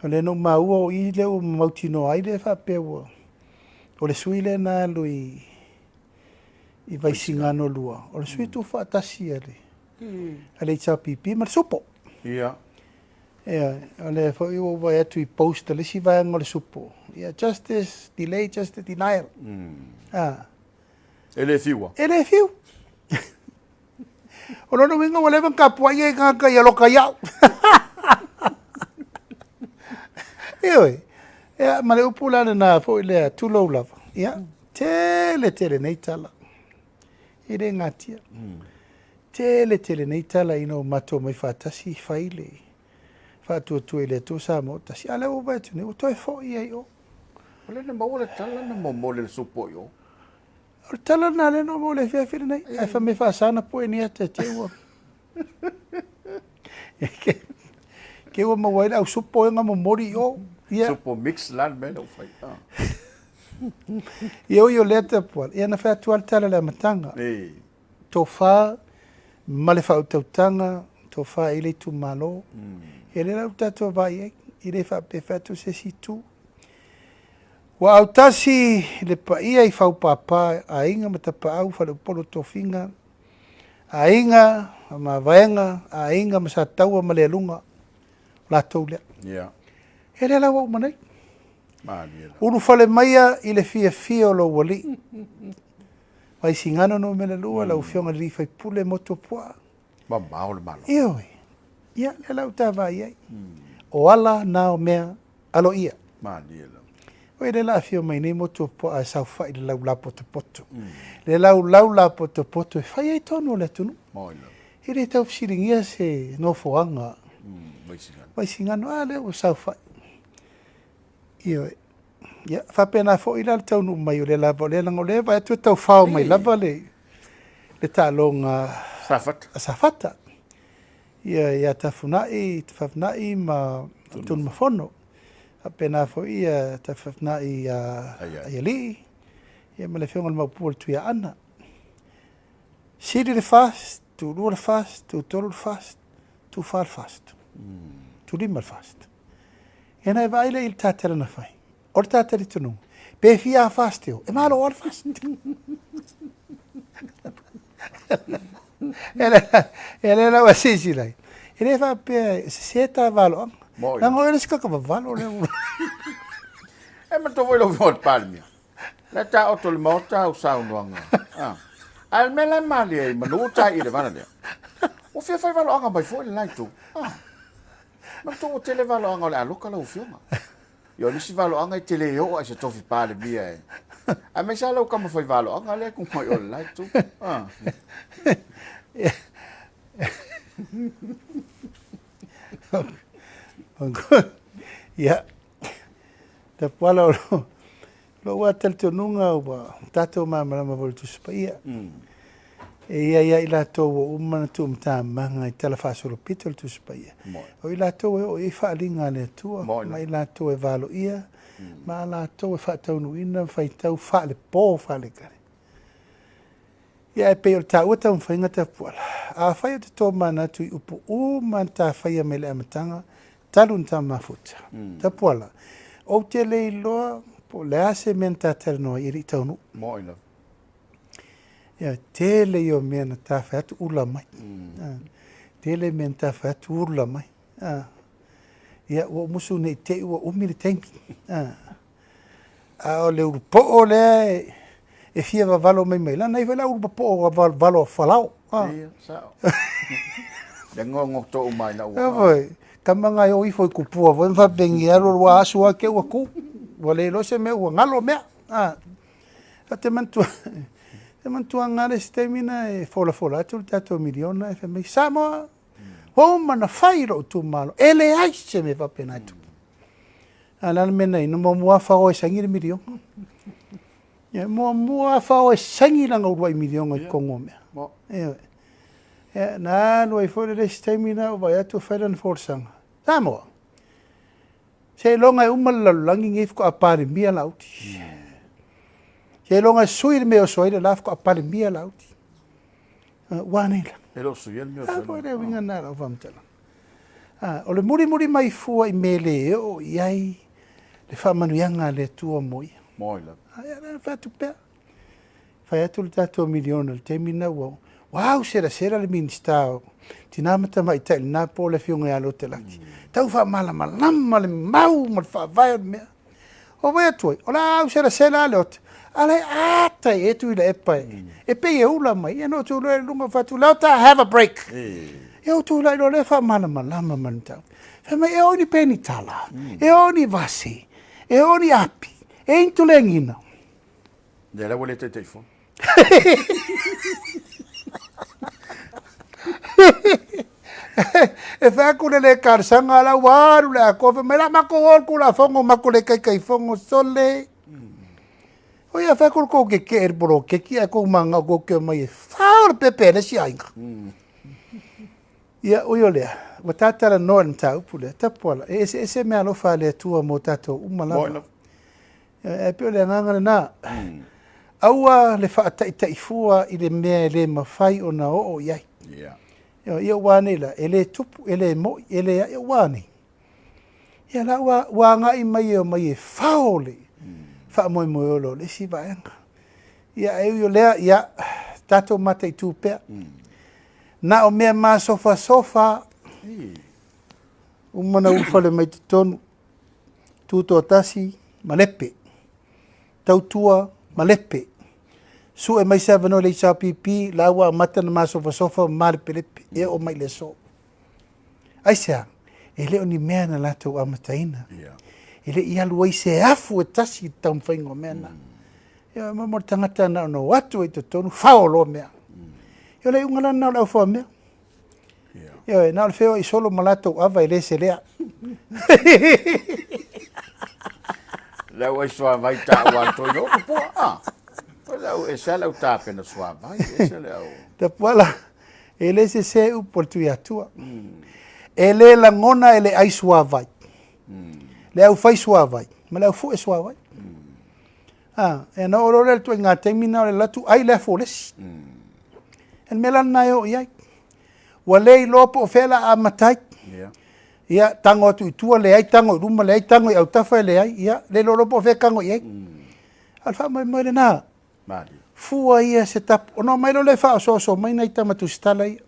O le no maua o i leo mautino ai le fa pe ua. O le sui le na lui i vai singano lua. O le sui tu fa atasi ale. Ale i tau pipi ma le supo. ia O le fo i o vai atu i posta le si vai anga le supo. Justice, delay, justice, denial. ele fiwa Ele fiu. O lona winga wale van kapua ye ngaka ya loka ya. Ioi. Ya male upula na fo ile tulo lava. Ya tele nei tala. Ire ngatia. Tele nei tala ino mato mai fatasi faile. Fatu tu ile tu Samoa tasi ala o vai tu ne o toi fo ia o. Ole na maule tala na momole supo yo. O tala na le no mole fia fia nei. Ai fa me fa sana po ni ate te o. Ke o mawai au supo nga mo mori o. Supo mix land me no fai. Yo leta po. Ia na fa tu tala la matanga. To fa male fa utautanga, to fa ile tu malo. Ele la utato vai, ile fa perfetto se situ. Wa autasi le pa ia I fa papa a inga matapa au fa le polo tofinga. A inga ma vaenga, a inga ma sa taua ma le lunga. La toule. Yeah. Ele la wa manai. Maniela. Uru fale maia ile fia lo wali. Vai singano no me le lua la ufionga li fai pule moto poa. Ma maule malo. Ioi. Ia le lau ta vai ai. O ala na o mea alo ia. Maniela. O le la fio mai nei moto poa a sau fai le lau la poto. Le lau la poto e fai ai tonu le tunu. Moila. I re tau fsiringia se no foanga. Vai singano a le o sau fai. Ioi. Ya, fa pena fo ila tau nu mai o le lava le lango le vai tu tau fao mai lava le talonga safata. Ya tafunai ma tun mafono. Fa pena fo ia tafunai ya li. Ya me le fionga le maupul tu ya ana. Siri le fast, tu lua le fast, tu tolu le fast, tu far fast. Tu lima le fast. E nai vai le il tatera na fai. Or tateri tunu. Pe fia fastio. E malo or fast. Ele la wasisi lai. Ele fa pe seta valo. Na ngore ska ka valo le. E ma to voilo vot Palemia. La ta auto le mota o sa unwanga. Al mela mali e manuta I le vana le. O fia fai valo anga mai foi lai tu. Ma to tele valo anga le aloka la ufionga. Yo nisi valo anga I tele yo a se tofi Palemia e. A me sa lau kama fai valo anga le kung mai o lai tu. Ya. Te pala lo watel tonunga wa tato mama ma voltu spaia. E ia ila to umana tu mtama I tala fasolo pitol tu spaia. O ila to o I fa linga le tua ma ila to e valo ia ma la to e fa tonu ina fa tau fa le po fa le kare. Ia e pe o ta uta un fa ngata pola. A fa te to mana tu upu o man ta fa ia mele amatanga talun ta mafuta. Ta pola. O te le lo po le ase menta terno I ri tonu. Moila. Ya tele yo mena ta fa tu ula mai. Tele menta fa tu ula mai. Ya o musu ne te o umile tenki. A o le upo o le e fia va valo mai la nei vela upo po valo falau. Ia sao. Le ngongo to mai la. Voi kamanga yo I foi kupua vo va bengi alo wa asu ke wa ku. Vale lo se me o ngalo me. Te mantua ngare stemina e fola tu tato miliona e me Samoa. Ho mana fairo tu malo. Ele ai se me va pena tu. Ala mena no mo mua fa o sangi milion. Ya mo mua fa o sangi la ngau 2 milion I kongo me. Na lo I for the stamina o vai atu fadan forsanga. Samoa. Se longa umala langi ngif ko Palemia lauti. Se longa suir me o soile laf ko Palemia lauti. Wanela. Elo suir me o soile. Ko re winga na o vamtela. O le muri mai fua I mele o iai le fa manuianga le tua moi. Moila. Ia fa tu pe. Fa atu le tato miliona le temina wo. Wow, sera le ministao. Tina mata mai tai na po le fionga alo te laki. Tau fa mala le mau mal fa vai me. O vai tu. Ola sera le ot. Alai ata e tu ile e pai. E pe e ula mai, e no tu le lunga fatu, lau ta have a break. E o tu lai lo le fa mana malama mantau. Fe mai e oni peni tala, e oni vasi, e oni api, e intu le ngina. De la wale te teifo. E whakule le karsanga la waru le a kowe, me la mako olku la fongo mako le kai fongo sole. O ia whakule ko ke ke erboro ke ki a kou manga ko ke mai e whaur pepe le si ainga. Ia uio lea, wa tātara noa ni tā upu lea, tapuala. E se mea lofa lea tua mo tātou umalawa. E pio lea ngangane nā. Aua le whaatai fua i le mea le mawhai o na o iai. Ia wane la, ele tupu, ele mo, ele ia wane. Ia la wa ngai mai o mai e whaole. Wha moi moi olo, le si vaenga. Ia e uio lea, ia tātou mata i tūpea. Na o mea maa sofa. Umana ufale mai te tonu. Tūto tasi, malepe. Tautua, malepe. Su e mai sa vano le isa pipi, la ua mata na maa sofa, malepe lepe. E o mai le so. Aisea, e leo ni mea na lato amataina. Ele ia luai se afu e tasi tau mwhaingo mea na. Ia mamor tangata na no watu e te tonu, whaolo mea. Ia le ungala na lau wha mea. Ia na le wheo i solo malato ava i le se lea. Lau ai soa vai ta wanto yo pua. Lau e sa lau ta pena soa vai, e sa lau. Ta puala, e le se upor tu atua. E le langona e le ai soa vai. Le au fai soa vai, ma le au fu e soa vai. E na oro le tu ngā teimina o le latu ai le folesi. En mela na yo iai. Wa lei lopo o fela a matai. Ia tango atu itua le ai tango ruma le ai tango i au tafa le ai. Ia le lopo o fe kango iai. Alfa mai mai na. Fua ia se tap. Ono mai lo le fa so mai na itama tu stala ia.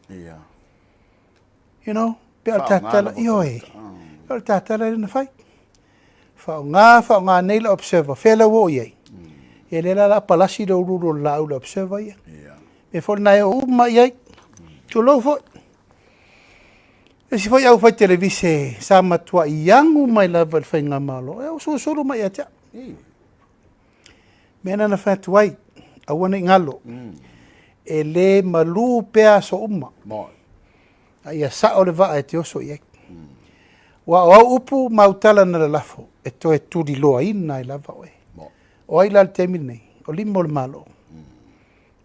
You know, pe al tatala io e. Al tatala na fai. Fa ngā nei la observa. Fela wo iai. E le la palasi do ruro la u la observa ia. E fo na o uma iai. Tu lo fo. E si foi au fai televise sa matua iangu mai lava le whainga malo. E o suru mai atea. Mena na whatuai. Awana ngalo. E le malu pea so uma. Ia sa o le vaa e te oso iai. Wa o upu mautala na le lafo. E to e turi loa ina i lava oe. O ai la le temi nei. O limo le malo.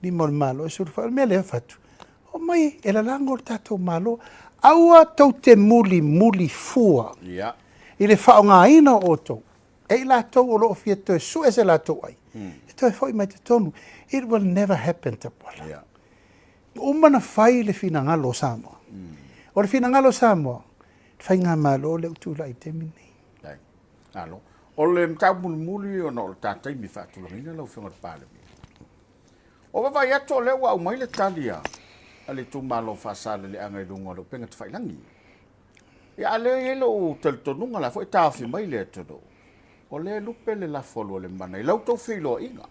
Limo le malo. E suru wha. Mea le whatu. O mai e la lango le tatou malo. Aua tau te muli fua. I le whao ngā ina o tau. E la tau o loo fia toi su e se la tau ai. E toi foi mai te tonu. It will never happen te pola. Umana whai le fina ngalo Samoa. O le fina ngalo Samoa. Whai ngā malo le utu lai te mini. Alo. O le mtau muli o no le tātai mi whātulangina lau whionga Palemia. O wawai ato le wa umai le talia. Ale tu malo fasale le angai lunga lo penga te whailangi. Ia ale elo o teltonunga la fo e tāwhi mai le atono. O le lupe le la folo le mana. I lau tau whilo inga.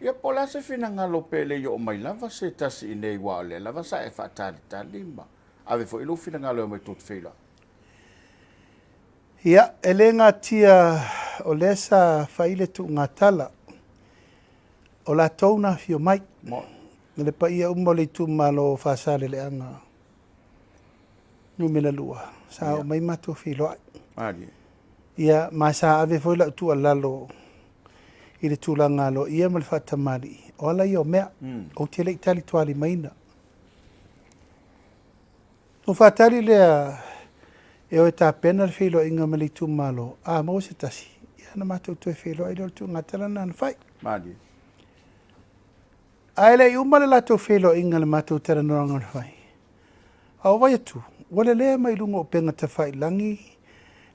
Ia pola se fina ngalo pe le yo o mai lava se tasi i nei wa le lava sa e whaatari talima. Ave fo ilo fina ngalo mai tot whilo. Ia, ele ngā tia o lesa whaile tu ngā tala. O la tauna fio mai. Le pa ia umole tu malo fasale le anga. Numela lua. Sa o mai matu filo ai. Ia masa ave foi la tu alalo. I le tūlanga lo ia mal whatamari. O ala i o mea. O te le itali tuali maina. O whatari lea e o e tā pena le whilo inga mali tu malo. A mo se tasi. Ia na matou tu e whilo ai lo tu ngatala na whai. Aile i umale la tau whilo inga le matou tera noranga na whai. A o vai atu. Wale lea mai lunga o penga ta whai langi.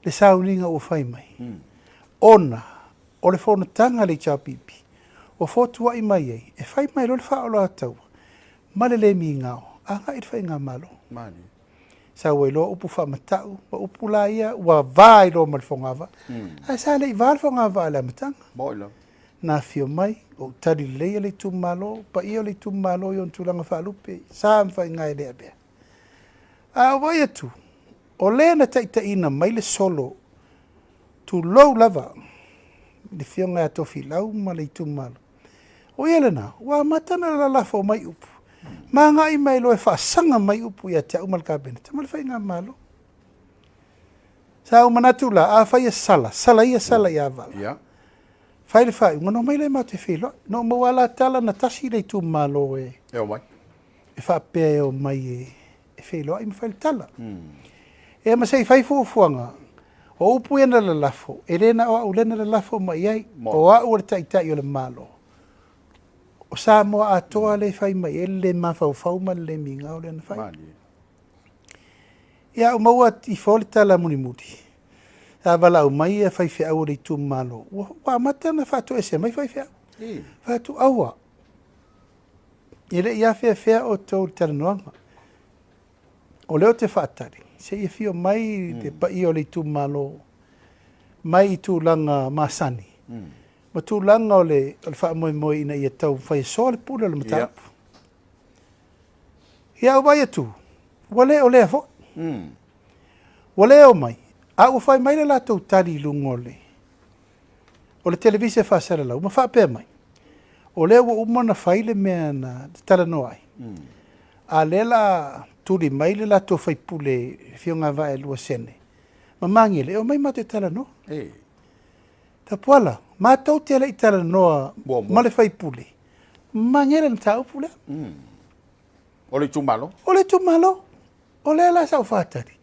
Le sauninga o whai mai. Ona. O le whona tanga le chapipi. O fotua i mai ei. E whai mai lo le whaolo atau. Male le mi ngao. A nga i whai ngā malo. Sa ue loa upu whamatau. Wa upu la ia. Wa vai lo mal whongava. A sa le i val whongava ala matanga. na fio mai o tari leia le tu malo pa io le tu malo yon tulanga whaalupe sa mwhai ngai lea bea. A wai atu, o lea na taitaina mai le solo tu lou lava le fio ngai atofi lau ma le tu malo. O ia lena, wa matana la lafo mai upu. Ma ngai mai lo e whaasanga mai upu ia te umal kabene. Ta male whai ngā malo. Sa umanatu la, a whai sala ia ia vala. Yeah. Whai le whai, ngono mai le mate whilo. No mawala tala na tasi le tu malo e. E o mai. E whapea e o mai e whilo. I mwhai le tala. E ma sei whai fuafuanga. O upu ena la lafo. E rena o au lena la lafo mai ai. O au le taitai o le malo. O Samoa atoa le whai mai. E le mawhau ma le minga o le na whai. Ia o maua i whole tala muni muti. A wala au mai e whai whia au rei tu malo. Wa mata na whātu e se mai whai whia. Whātu aua. I le ia whia o tau tala noanga. O leo te whātari. Se ia whio mai te pai o rei tu malo. Mai i tu langa masani. Ma tu langa o le wha moe moe ina ia tau whai so le pula le matapu. Ia o vai atu. Wale o lea fo. Wale o mai. A o whai mai le lātou tari lungole. O le televise whaasara lau. Ma whapea mai. O lea wa umana whai le mea na tala no ai. A le la turi mai le lātou whai pule whionga vae lua sene. Ma mangi le o mai ma te tala no. Ta puala. Ma tau te ala i tala noa ma le whai pule. Mangi le na tau pule. O le tu malo. O le tu malo. O le la sa whātari.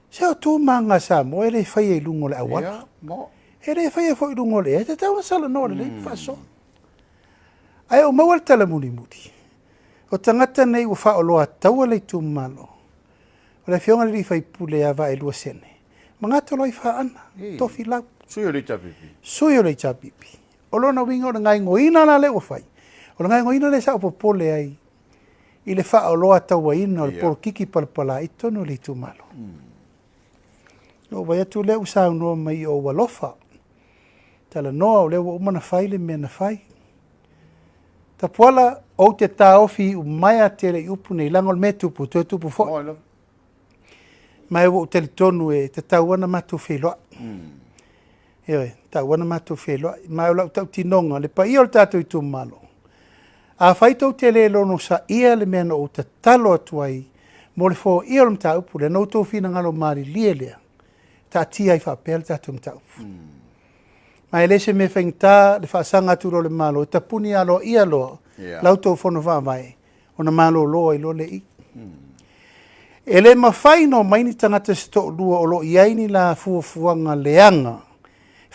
Se o tū manga Samoa, e rei whai e lungo le awana. E rei whai e whai lungo le e, te tau sala no le whaso. Ai o mawal tala muni muni. O tangata nei u wha o loa taua le tū malo. O le whionga le whai pule a wa e lua sene. Mangata loi wha ana, tofi lau. Sui o le tapipi. Sui o le tapipi. O lona winga o le ngai ngoina na le o whai. O le ngai ngoina le sa o popole ai. I le wha o loa taua ina o le polo kiki palapala i tono le tū malo. O vai atu leu sa no mai o walofa. Tala noa o leu umana whai le mea na whai. Ta puala o te taofi u mai a tele i upu nei langol me tupu, tu tupu fo. Mai o tele tonu e te tauana matu wheloa. Ewe, tauana matu wheloa. Mai o lau tau tinonga, le pa i o le tātou i tu malo. A whai tau tele lono sa ia le mea no o te talo atuai, mo le fo i o le mta upu, le no tau whina ngalo mari lie lea. Ta tia i whapea le tātou mta upu. Mai lese me whaingta le whaasanga aturo le malo, e tapuni alo i alo, lau tau whono whaamai, o na malo loa i lo le i. E le mawhai no maini tangata sto lua o lo iaini la fuafuanga leanga,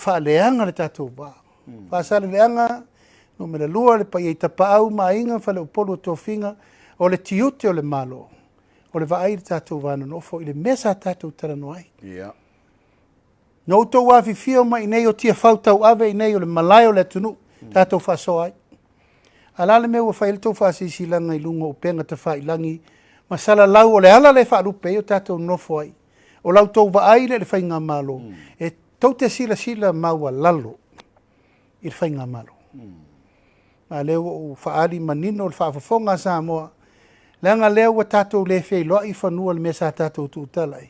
wha leanga le tātou wā. Whaasale leanga, no me le lua le pai e tapa au ma inga whale upolo tō whinga, o le tiute o le malo, o le vaai le tātou wāna nofo, i le mesa tātou tara noai. No tau wafi fio mai nei o tia whautau ave i nei o le malai o le tunu, tātou whaso ai. Alale me ua whaile tau whaasisi langa i lunga o penga te whailangi, ma sala lau o le ala le whaarupe o tātou nofo ai. O lau tau vaai le whainga malo, e tau te sila maua lalo i le whainga malo. Ma leo o whaari manino o le whaafafonga Samoa, leanga leo wa tātou le whai loa i whanua le mesa tātou tūtalai.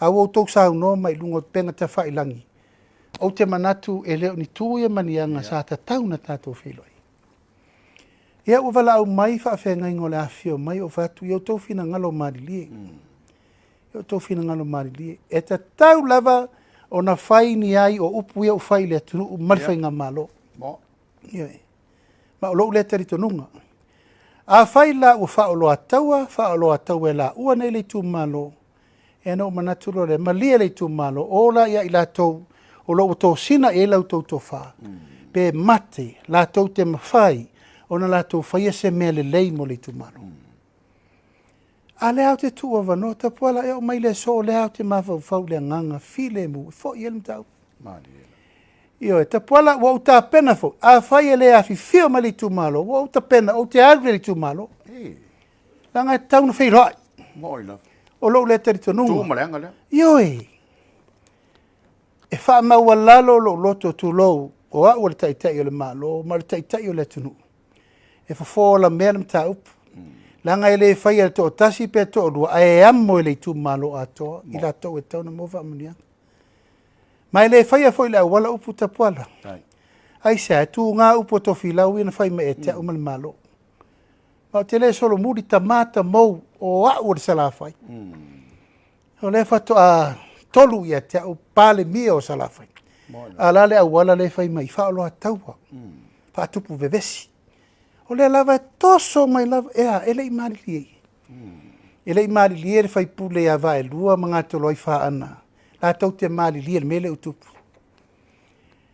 Au o tau sau no mai lungo penga te whailangi. O te manatu e leo ni tūia manianga sa ta tau na tātou wheloi. Ia o wala au mai whaafenga ingo le awhio mai o whatu i o tau whina ngalo marilie. I o tau whina ngalo marilie. E ta tau lava o na whai ni ai o upu ia o whai le atunu o mariwhainga malo. Ma o loo le tari tonunga. A whai la o whaoloa taua e la ua nei le tū malo. E no manaturo le malia le tu malo ola ia i la tau o lo to sina e lau tau to fa pe mate la tau te mafai ona la tau fai se mele lei mo le tu malo a le au te tu o vanota pola e o mai le so le au te mafa fau le nganga file mu fo i el tau io e te pola o ta pena fo a fai le a fi fio ma le tu malo o ta pena o te alve le tu malo langa tau no fei roi moi o lo le tari tonunga. Tu malenga le. Ioi. E wha maua lalo lo loto tu lou o a o le taitai o le malo, ma le taitai o le tunu. E fofola mea na mta upu. Langa ele fai al to tasi pe to lua, e amo ele tu malo atoa, i la tau e tau na mova amunia. Ma ele fai a foi la wala upu tapuala. Ai se tu ngā upu to filau ina fai me e te umal malo. Ma te le solo muri tamata mou o a ua le salafai. O le fato a tolu ia te au Palemia o salafai. A la le au wala le fai mai fa alo a taua. Fa tupu vevesi. O le lava e toso mai lava ele i mari liei. Ele i mari liei le fai pule a vai lua mga tolo ai fa ana. La tau te mari liei mele utupu.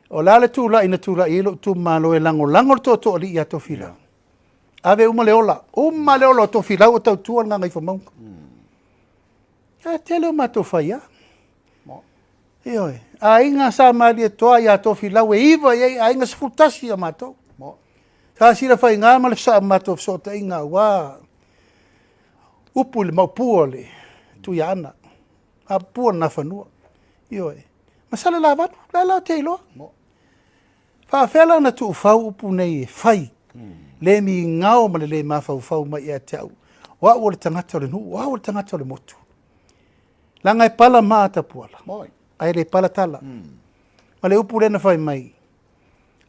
O la le tula ina tula i lo tu malo e lango to to li ia to fila. Ave uma le ola to fila o tau tua nga ngai famau. Te leo ma to fai a. Ioi. A inga sa malietoa ia to fila we iwa a inga se futasi a matou. Sa sira fai ngā ma le sa matou so te inga wa. Upu le maupua le tu ia ana. A pua na fanua. Ioi. Masala la vatu, la te iloa. Whaafela na tu ufau upu nei e fai. Le mi ngao ma le mawhau mai ea te au. Wa ua le tangata o le nu, wa ua le tangata o le motu. Langa e pala maa tapuala. Ai le pala tala. Ma le upu le na fai mai.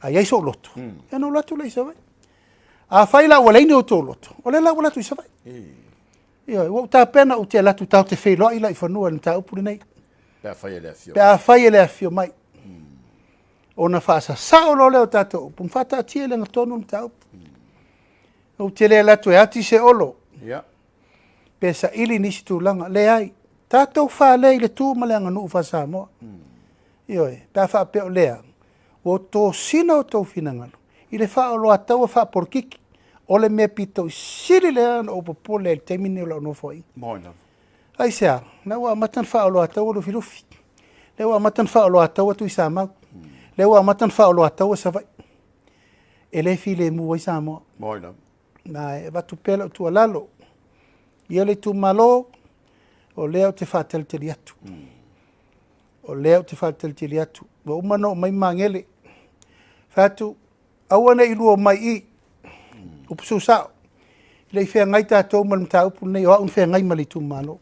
A iaiso o loto. E no latu le isa vai. A fai la ua leini o tō loto. O le la ua latu isa vai. Ioi, wa uta pena u te latu tau te wheloa ila i whanua le ta upu le nei. Pe a fai ele a fio mai. Ona whaasa sao lo leo tato. Pum whata atia le ngatonu mta upu. O te lea latu e ati se olo. Pe sa ili nisi tūlanga. Le ai. Tato wha lei le tū maleanga nuu wha Samoa. Ioi. Pe a wha peo lea. O tō sina o tō whinangalo. I le wha o loa taua wha porkiki. O le mea pito siri lea na opo pole le teimine o lau no fwoi. Ai sea. Na ua matan wha o loa taua lo filufi. Le ua matan wha o loa taua tu i Samoa. Le ua matan wha o loa taua sa vai. E le fi le mua i Samoa. Na e watu pela o tua lalo. Ia le tu malo. O leo te whātelteli atu. O leo te whātelteli atu. Wa umano mai mangele. Whātu. Awana i lua mai i. Upusu sao. Lei whea ngai tātou mal mta upu nei. O aun whea ngai mali tu malo.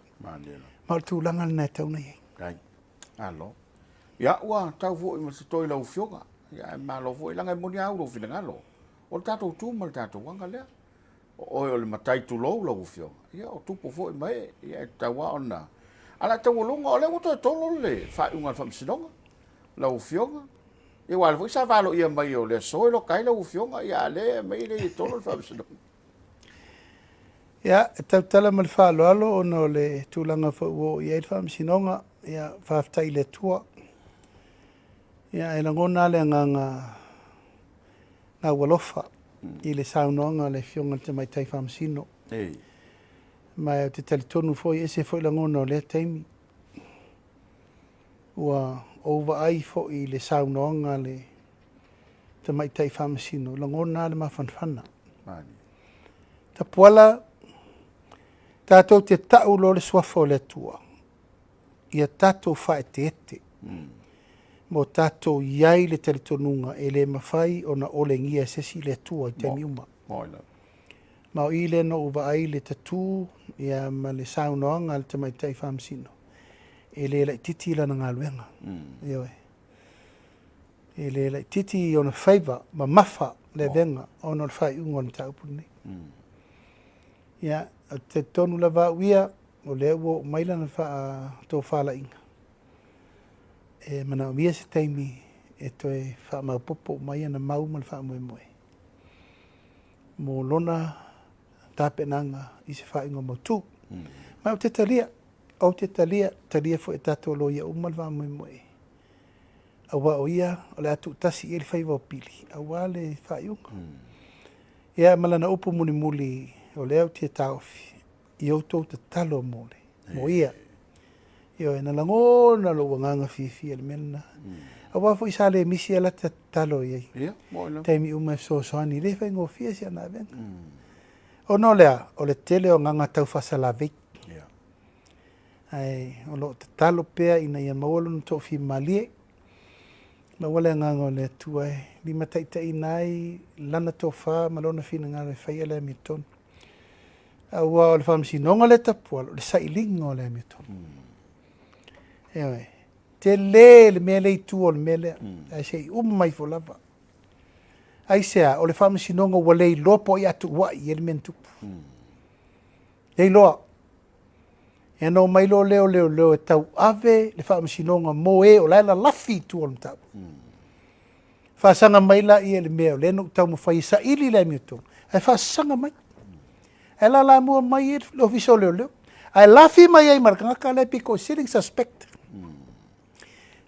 Ma tu langa na tau nei. Alo. Ya ua tau fo i masitoi lau fionga. Ya malo fo i langa i moni au lo fina ngalo. O tātou tu mal tātou wanga lea. O le matai tu lou lau fionga. Ya o tupo fo i mai. Ya e taua ona. Ala tau longa o le wato e tolo le. Wha unga whamsinonga. Lau fionga. E wale fo i sa valo ia mai o le soi lo kai lau fionga. Ya le mai le i tolo le whamsinonga. Ya, tau tala mal whalo alo ono le tūlanga whauo i eid whamsinonga. Ya, whaftai le tua. Ya, e langona le ngā walofa. I le saunonga le fionga te mai tai whamsino. Mai o te talitonu foi ese foi langona o le teimi. Ua over ai foi le saunonga le te mai tai whamsino. Langona le mawhanwhana. Ta puala tātou te tau lo le swafo le tua. Ia tātou whae te ete. Mo tātou iai le talitonunga e le mawhai o na ole ngia sesi le tua i te miuma. Mao i le no uwa ai le tatu ia ma le saunoanga le te mai tai whamsino. E le lai titi lana ngā luenga. E le lai titi o na whaiva ma mawha le venga o na whai ungo na taupu nei. Ia, te tonu lava uia o le uo mailana tō whala inga. E mana mia se taimi e toe wha maupopo mai ana mau ma le wha moe moe. Mo lona tāpenanga i se wha ingo mautu. Mai o te talia, talia fo e tato lo ia uma le wha moe moe. Awa o ia, o le atu tasi e le whaiva o pili. Awa le wha iunga. Ia malana upu muni muli o le au tia taofi. I autou te talo mole. Mo ia. Io e na langona lo wanganga fifi e le mena. Awa fo isa le misi ala te talo iei. Taimi uma so soani le whai ngō fia si ana venga. O no lea, o le tele o nganga tau whasala vei. Ai, o lo te talo pea ina ia mawalo no tō fi malie. Ma wale nganga le tua e. Lima taitai nai, lana tofa, malona fina ngā le whai ele mi tonu. Aua o le whamsi nonga le tapua, le sailinga o le mi tonu. Ewe, te le mea le tua o le mea lea. Ai sei mai fo lava. Ai sea, o le whamsi nonga wale i lopo i atu wai e le mentupu. Ei loa. E no mai lo leo e tau ave le whamsi nonga mo e o laila lafi tu o le tau. Whasanga mai la i e le mea o le no tau mo whai sa ili le mi tonu. Ai whasanga mai. Ai la mua mai e lo viso leo. Ai lafi mai ai markanga le piko sitting suspect.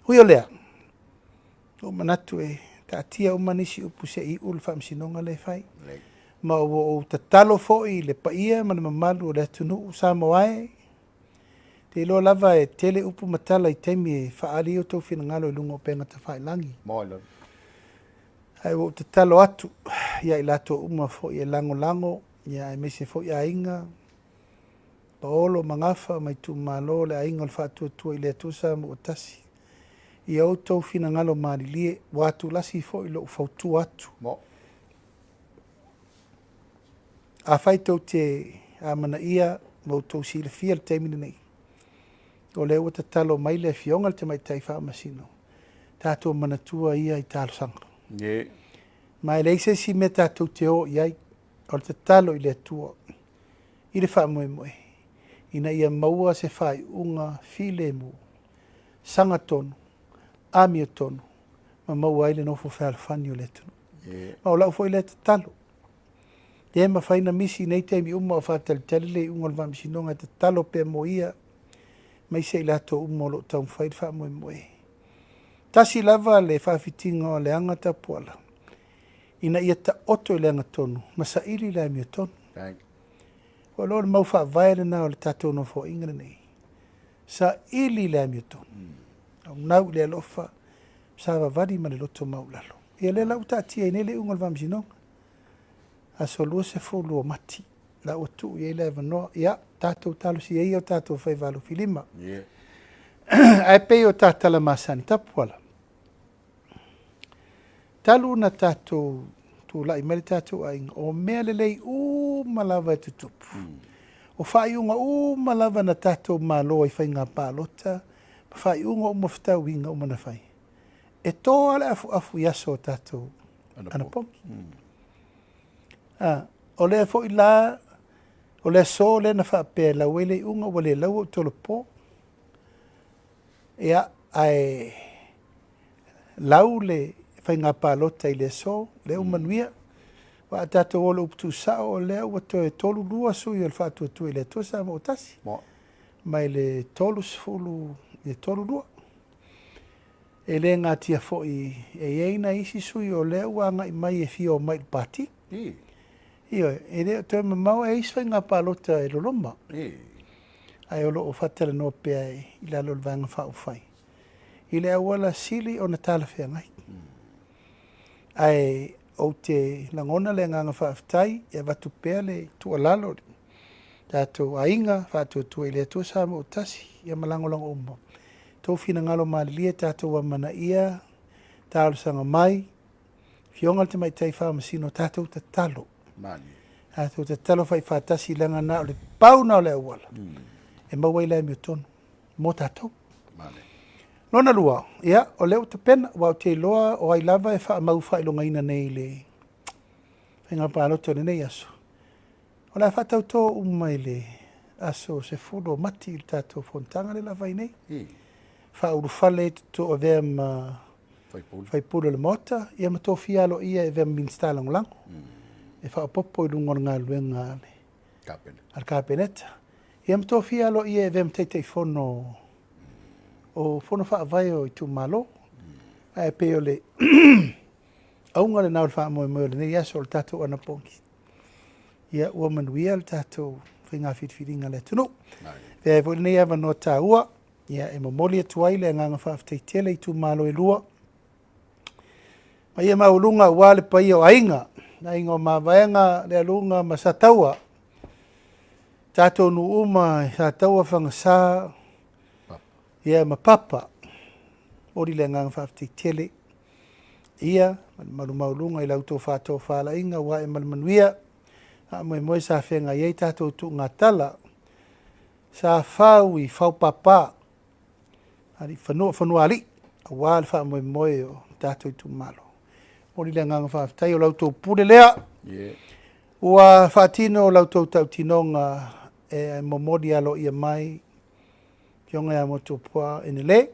Hui o lea. O manatu e ta tia o manisi upu se i ul whamsi nonga le whai. Ma o tatalo fo'i le paia ma le mamalu o le atunu Samoa e. Te ilo lava e tele upu matala i teimi e whaari o tau whina ngalo i lunga o penga ta whai langi. Moilo. Ai o tatalo atu, ia i lato uma fo'i e lango, ia e mese fo'i a inga. Paolo mangafa mai tu malo le a inga o le whaatua tua i le atusa mo o tasi. Ia o tau whina ngalo maari lie, watu lasi fo'i lo ufautu atu. Mo. A whaitou te amana ia mo tau si le fia le teimina nei. O le ua tatalo mai le fionga le te mai tai wha masino. Tātou manatua ia i tālo sanga. Yeah. Mai leise si me tātou te o iai, o le tatalo i le atua. I le wha moe. Ina ia maua se whai unga file mu. Sanga tonu, amia tonu, ma maua ile nofo whaalfani o le tunu. Yeah. Ma o lau fo i le tatalo. Te ma whaina misi nei teimi uma o whaatalitali le unga le wamisinonga te talo pe mo ia mai se ilato umolo tau whaid wha moe. Tasi lava le whaafitinga o le angata puala. Ina ia ta oto i le angatonu, masa ili le mi tonu. O lo le mau wha vaere na o le tatou no fo ingana nei. Sa ili le mi tonu. Au nau le alofa, sa vavadi ma le loto maulalo. Ia le lau tatia i nele unga le wamisinonga. Aso lua se fulu o mati. La o tu i ele vanoa. Ia, tātou talo si eia o tātou whai walu filima. Yeah. Ai pei o tātala masani tapuala. Talu na tātou tu lai mele tātou ainga. O mea lelei malawa e tutupu. O whaiunga malawa na tātou māloa i whai ngā pālota. Whaiunga mawhitau inga mana whai. E tō ale afu yaso o tātou anapongi. O le fo i la, o le so le na whaapea lau ele unga o le lau o tolo po. Ea ai lau le whai ngā pālota i le so, le umanuia. Wa tātou o le uptu sao o le ua to e tolu lua sui o le whaatua tu i le tosa mo o tasi. Mai le tolu sifulu i le tolu lua. E le ngā tia fo i e eina isi sui o le ua ngai mai e fio mai pati. Iyo, e leo toi mamau e iswai ngā pālota e loloma. Ai olo o whatara no pia i la lolo vanga whau whai. I le awala sili o na tala whea ngai. Ai o te langona le nganga whaafitai, e watu pia le tua lalori. Tātou ainga, whātua tua i le tua sama o tasi, i malangolango umbo. Tau whina ngalo maalilia tātou wa mana ia, tālo sanga mai, fiongal te mai tai whaamasino tātou ta talo. Tātou ta talo whai whaatasi langa na o le pau na o le awala. E mawai lai mi o tonu, mō tātou. Lona lua, ia, o leo te pena, wau te loa o ai lava e wha mau whailonga ina nei le. Whenga pāloto ne nei aso. O lai whatau tō umai le aso se fulo mati il tātou fontanga le lava i nei. Wha uru whale tō o vea ma whaipuro le mota, ia ma tō fialo ia e vea minsta langolango. E wha popo i lungo ngā luenga ale. Al kāpeneta. Ia ma tō fialo ia e vea mteitei fono o fono wha vai o i tu malo. Ai peo le aunga le nau wha moe moe le nei aso le tātou ana pongi. Ia ua manuia le tātou whainga whitwhiringa le tunu. Vea e nei awa no tā ua. Ia e momoli atu ai le nganga whaaftai tele i tu malo e lua. Ma ia maulunga ua le pai o ainga. Na ingo ma vaenga le alunga ma sataua. Tātou nu uma sataua whangasā. Ia ma papa. Ori le nganga whaaftai tele. ia maulunga I lautou whātou whālainga wa e malmanuia a moe sa whenga iei tātou tu ngā tala sa whau I whaupapa ari whanua ali a wā le wha moe o tātou tu malo mori le nganga whaafitai o lautou pule lea ua whaatino o lautou tautinonga e momori alo ia mai kionga ia moto pua ene le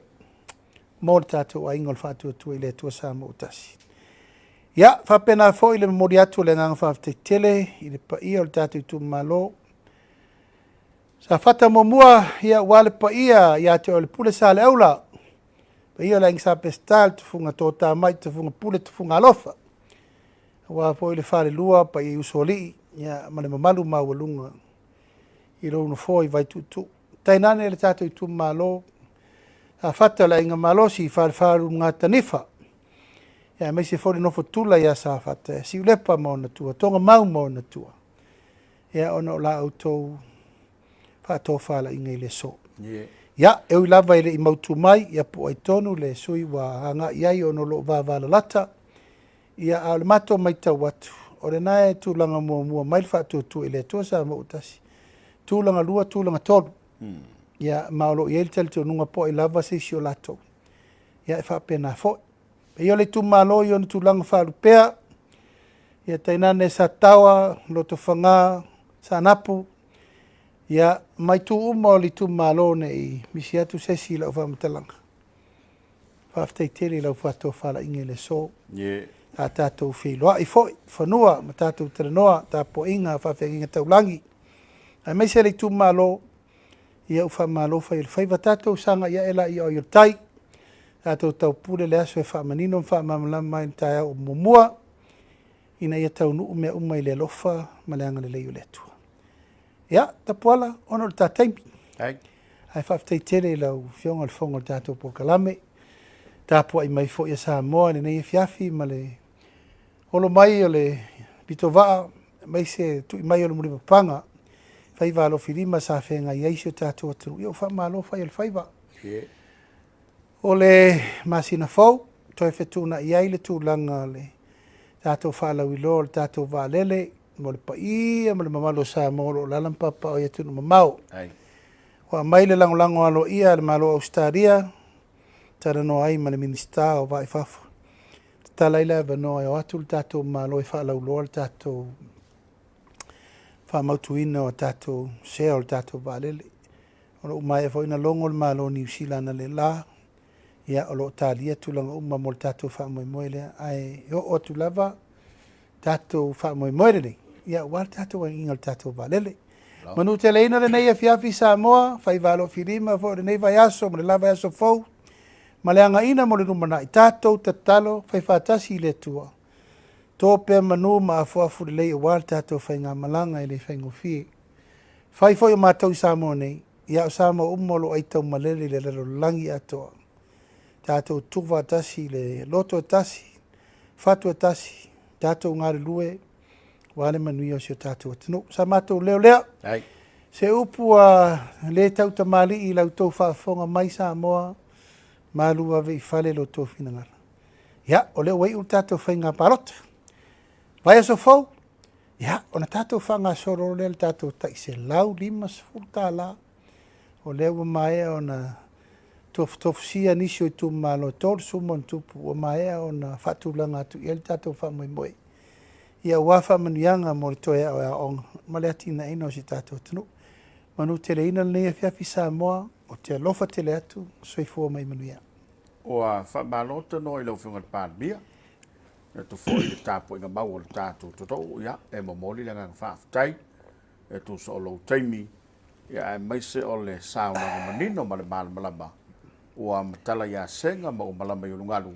mo le tātou a ingol whātua I le tua Samoa utasi. Ia, whapena fo I le mori atu le nganga whaafitai tele I le paia o le tātou tu malo. Sa whata momua ia wale paia ia te o le pule sa le aula. Paia la ingsa pestal tufunga tōtā mai tufunga pule tufunga alofa. Wa po I le whare lua paia usoli ia male mamalu mawalunga I rono fo I vai tutu. Tainane le tātou tu malo a fata la inga malosi faru ngā tanifa. Ia mai se fori nofo tula ia sa fata. Si ulepa mo na tua, tonga mau mo na tua. Ia ona o la autou whātou whala inga I le so. Ia, eu lava I mautu mai, ia po ai tonu le sui wa hanga iai ono lo vāvala lata. Ia a le mato mai tau watu. O le nae tūlanga mua mai le whātou tu I le tua Samoa utasi. Tūlanga lua, tūlanga tolu. Ia maolo I ele te nunga po I lava se si o lato. Ia e whapena fo. E ole tu malo I ona tūlanga whalupea. Ia tainane sa tawa, loto whanga, sa napu. Ia mai tu uma o li tu malo ne I misi atu se si lau whamatalanga. Whaftai tele lau whato whala inge le so. A tātou whiloa I foi, whanua, ma tātou teranoa, tā po inga, whawhia inga taulangi. Ai mai se le tu malo, ia ufa malo fa il fai vatato sanga ia ela ia o tai ato tau pule le aso e fa manino fa mamlama in tai o mumua ina ia tau nu me umai le lofa malanga le leo letu ia tapuala ono ta taimi ai fa ftai tele la fionga le fonga tato po kalame tapu ai mai fo ia Samoa ne nei fiafi male olo mai ole pitova mai se tu mai ole muri panga faiva lo filima sa fenga ia iso tātou atu. Ia ufa malo fai al faiva. Ole masina fau, toi fetuna ia ile tūlanga le tātou whalau ilo, le tātou wālele, mo le paia, mo le mamalo sa moro, lalampapa o iatunu mamau. Wa mai le lango alo ia, le malo Australia, tarano ai ma le minista o vai fafu. Talaila vano ai o atu le tātou malo I whalau ilo, le tātou mautuina o tātou sea o tātou wālele. O lo umai e fo ina longo le malo New Zealand le la. Ia o lo tālia tūlanga uma mo le tātou whamoemoe lea. Ai o tu lava tātou whamoemoe le. Ia wāle tātou inga le tātou wālele. Manu te leina le nei a fiafi Samoa, whai wālo whirima, fo le nei vai aso, mo le lava aso fau. Ma le anga ina mo le rumana I tātou tatalo, whai whātasi le tua. Tō pēr manu ma a fuafu le lei o wāle tātou whai ngā malanga I le whai ngofie. Whai fo I mātou I Samoa nei, ia o Samoa umolo ai tau malele le lero langi atoa. Tātou tuwa tasi le loto tasi, fatua tasi, tātou ngāre lue, wāle manui o sio tātou atino. Sa mātou leo lea, se upu le tau tamali I lau tau whaafonga mai Samoa, mālua ve I whale lo tō whinangara. Ia, o leo wei u tātou whai ngā parota. Vai aso fau, ia, ona tātou whanga soro lea tātou tai se lau lima sefulta la. O leo mai ona tofusia nisi o tu malo tol sumon tupu o mai ona fatulanga tu el tātou whamoemoe. Ia wafa manuianga mo le toe o a onga. Male atina ino si tātou tanu. Manu tele ina le fiafi Samoa o te alofa tele atu soifua mai manuia. O a whamalota no I lau whiunga Palemia. E tu fo I le tāpo inga mau o le tātou toto ia e momoli le ngang whaafutai. E tu so lo taimi ia e maise o le sauna o manino ma le malamalama. O a matala ia senga ma o malama I ulungalu.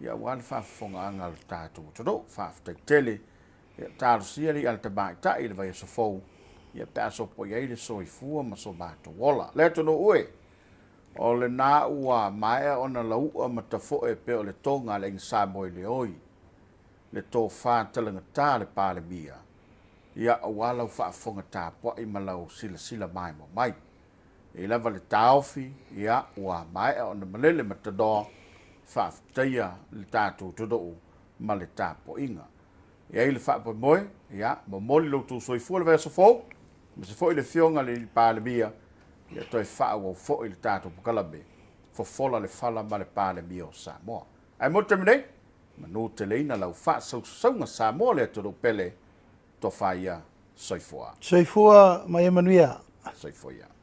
Ia wan whaafonga anga le tātou toto whaafutai tele. Ia tāru siari al te maitai le vai so fou. Ia pe aso po ia ile soifua ma so mātou wola. Le tono ue. O le nā ua mai ona laua ma ta fo e pe o le tonga le Samoa le oi. Le tō whātalanga tā le Palemia. Ia awalau whaafonga tā po I malau sila mai mo mai. E lava le tāofi, ia ua mai ona malele matador. whaaftaia le tātou todo ma le tāpoinga. Ia i le whaapomoe, ia, mo moli loutou soifua le vea sofou, ma se fo i le fionga le Palemia, ia toi whaau au fo i le tātou Pokalabe, Fofola Le Fala ma le Palemia o Samoa. Ai mo te minei, ma no te leina lau wha saunga Samoa le atodo pele, to whaia soifua. Soifua mai e manuia. Soifua ia.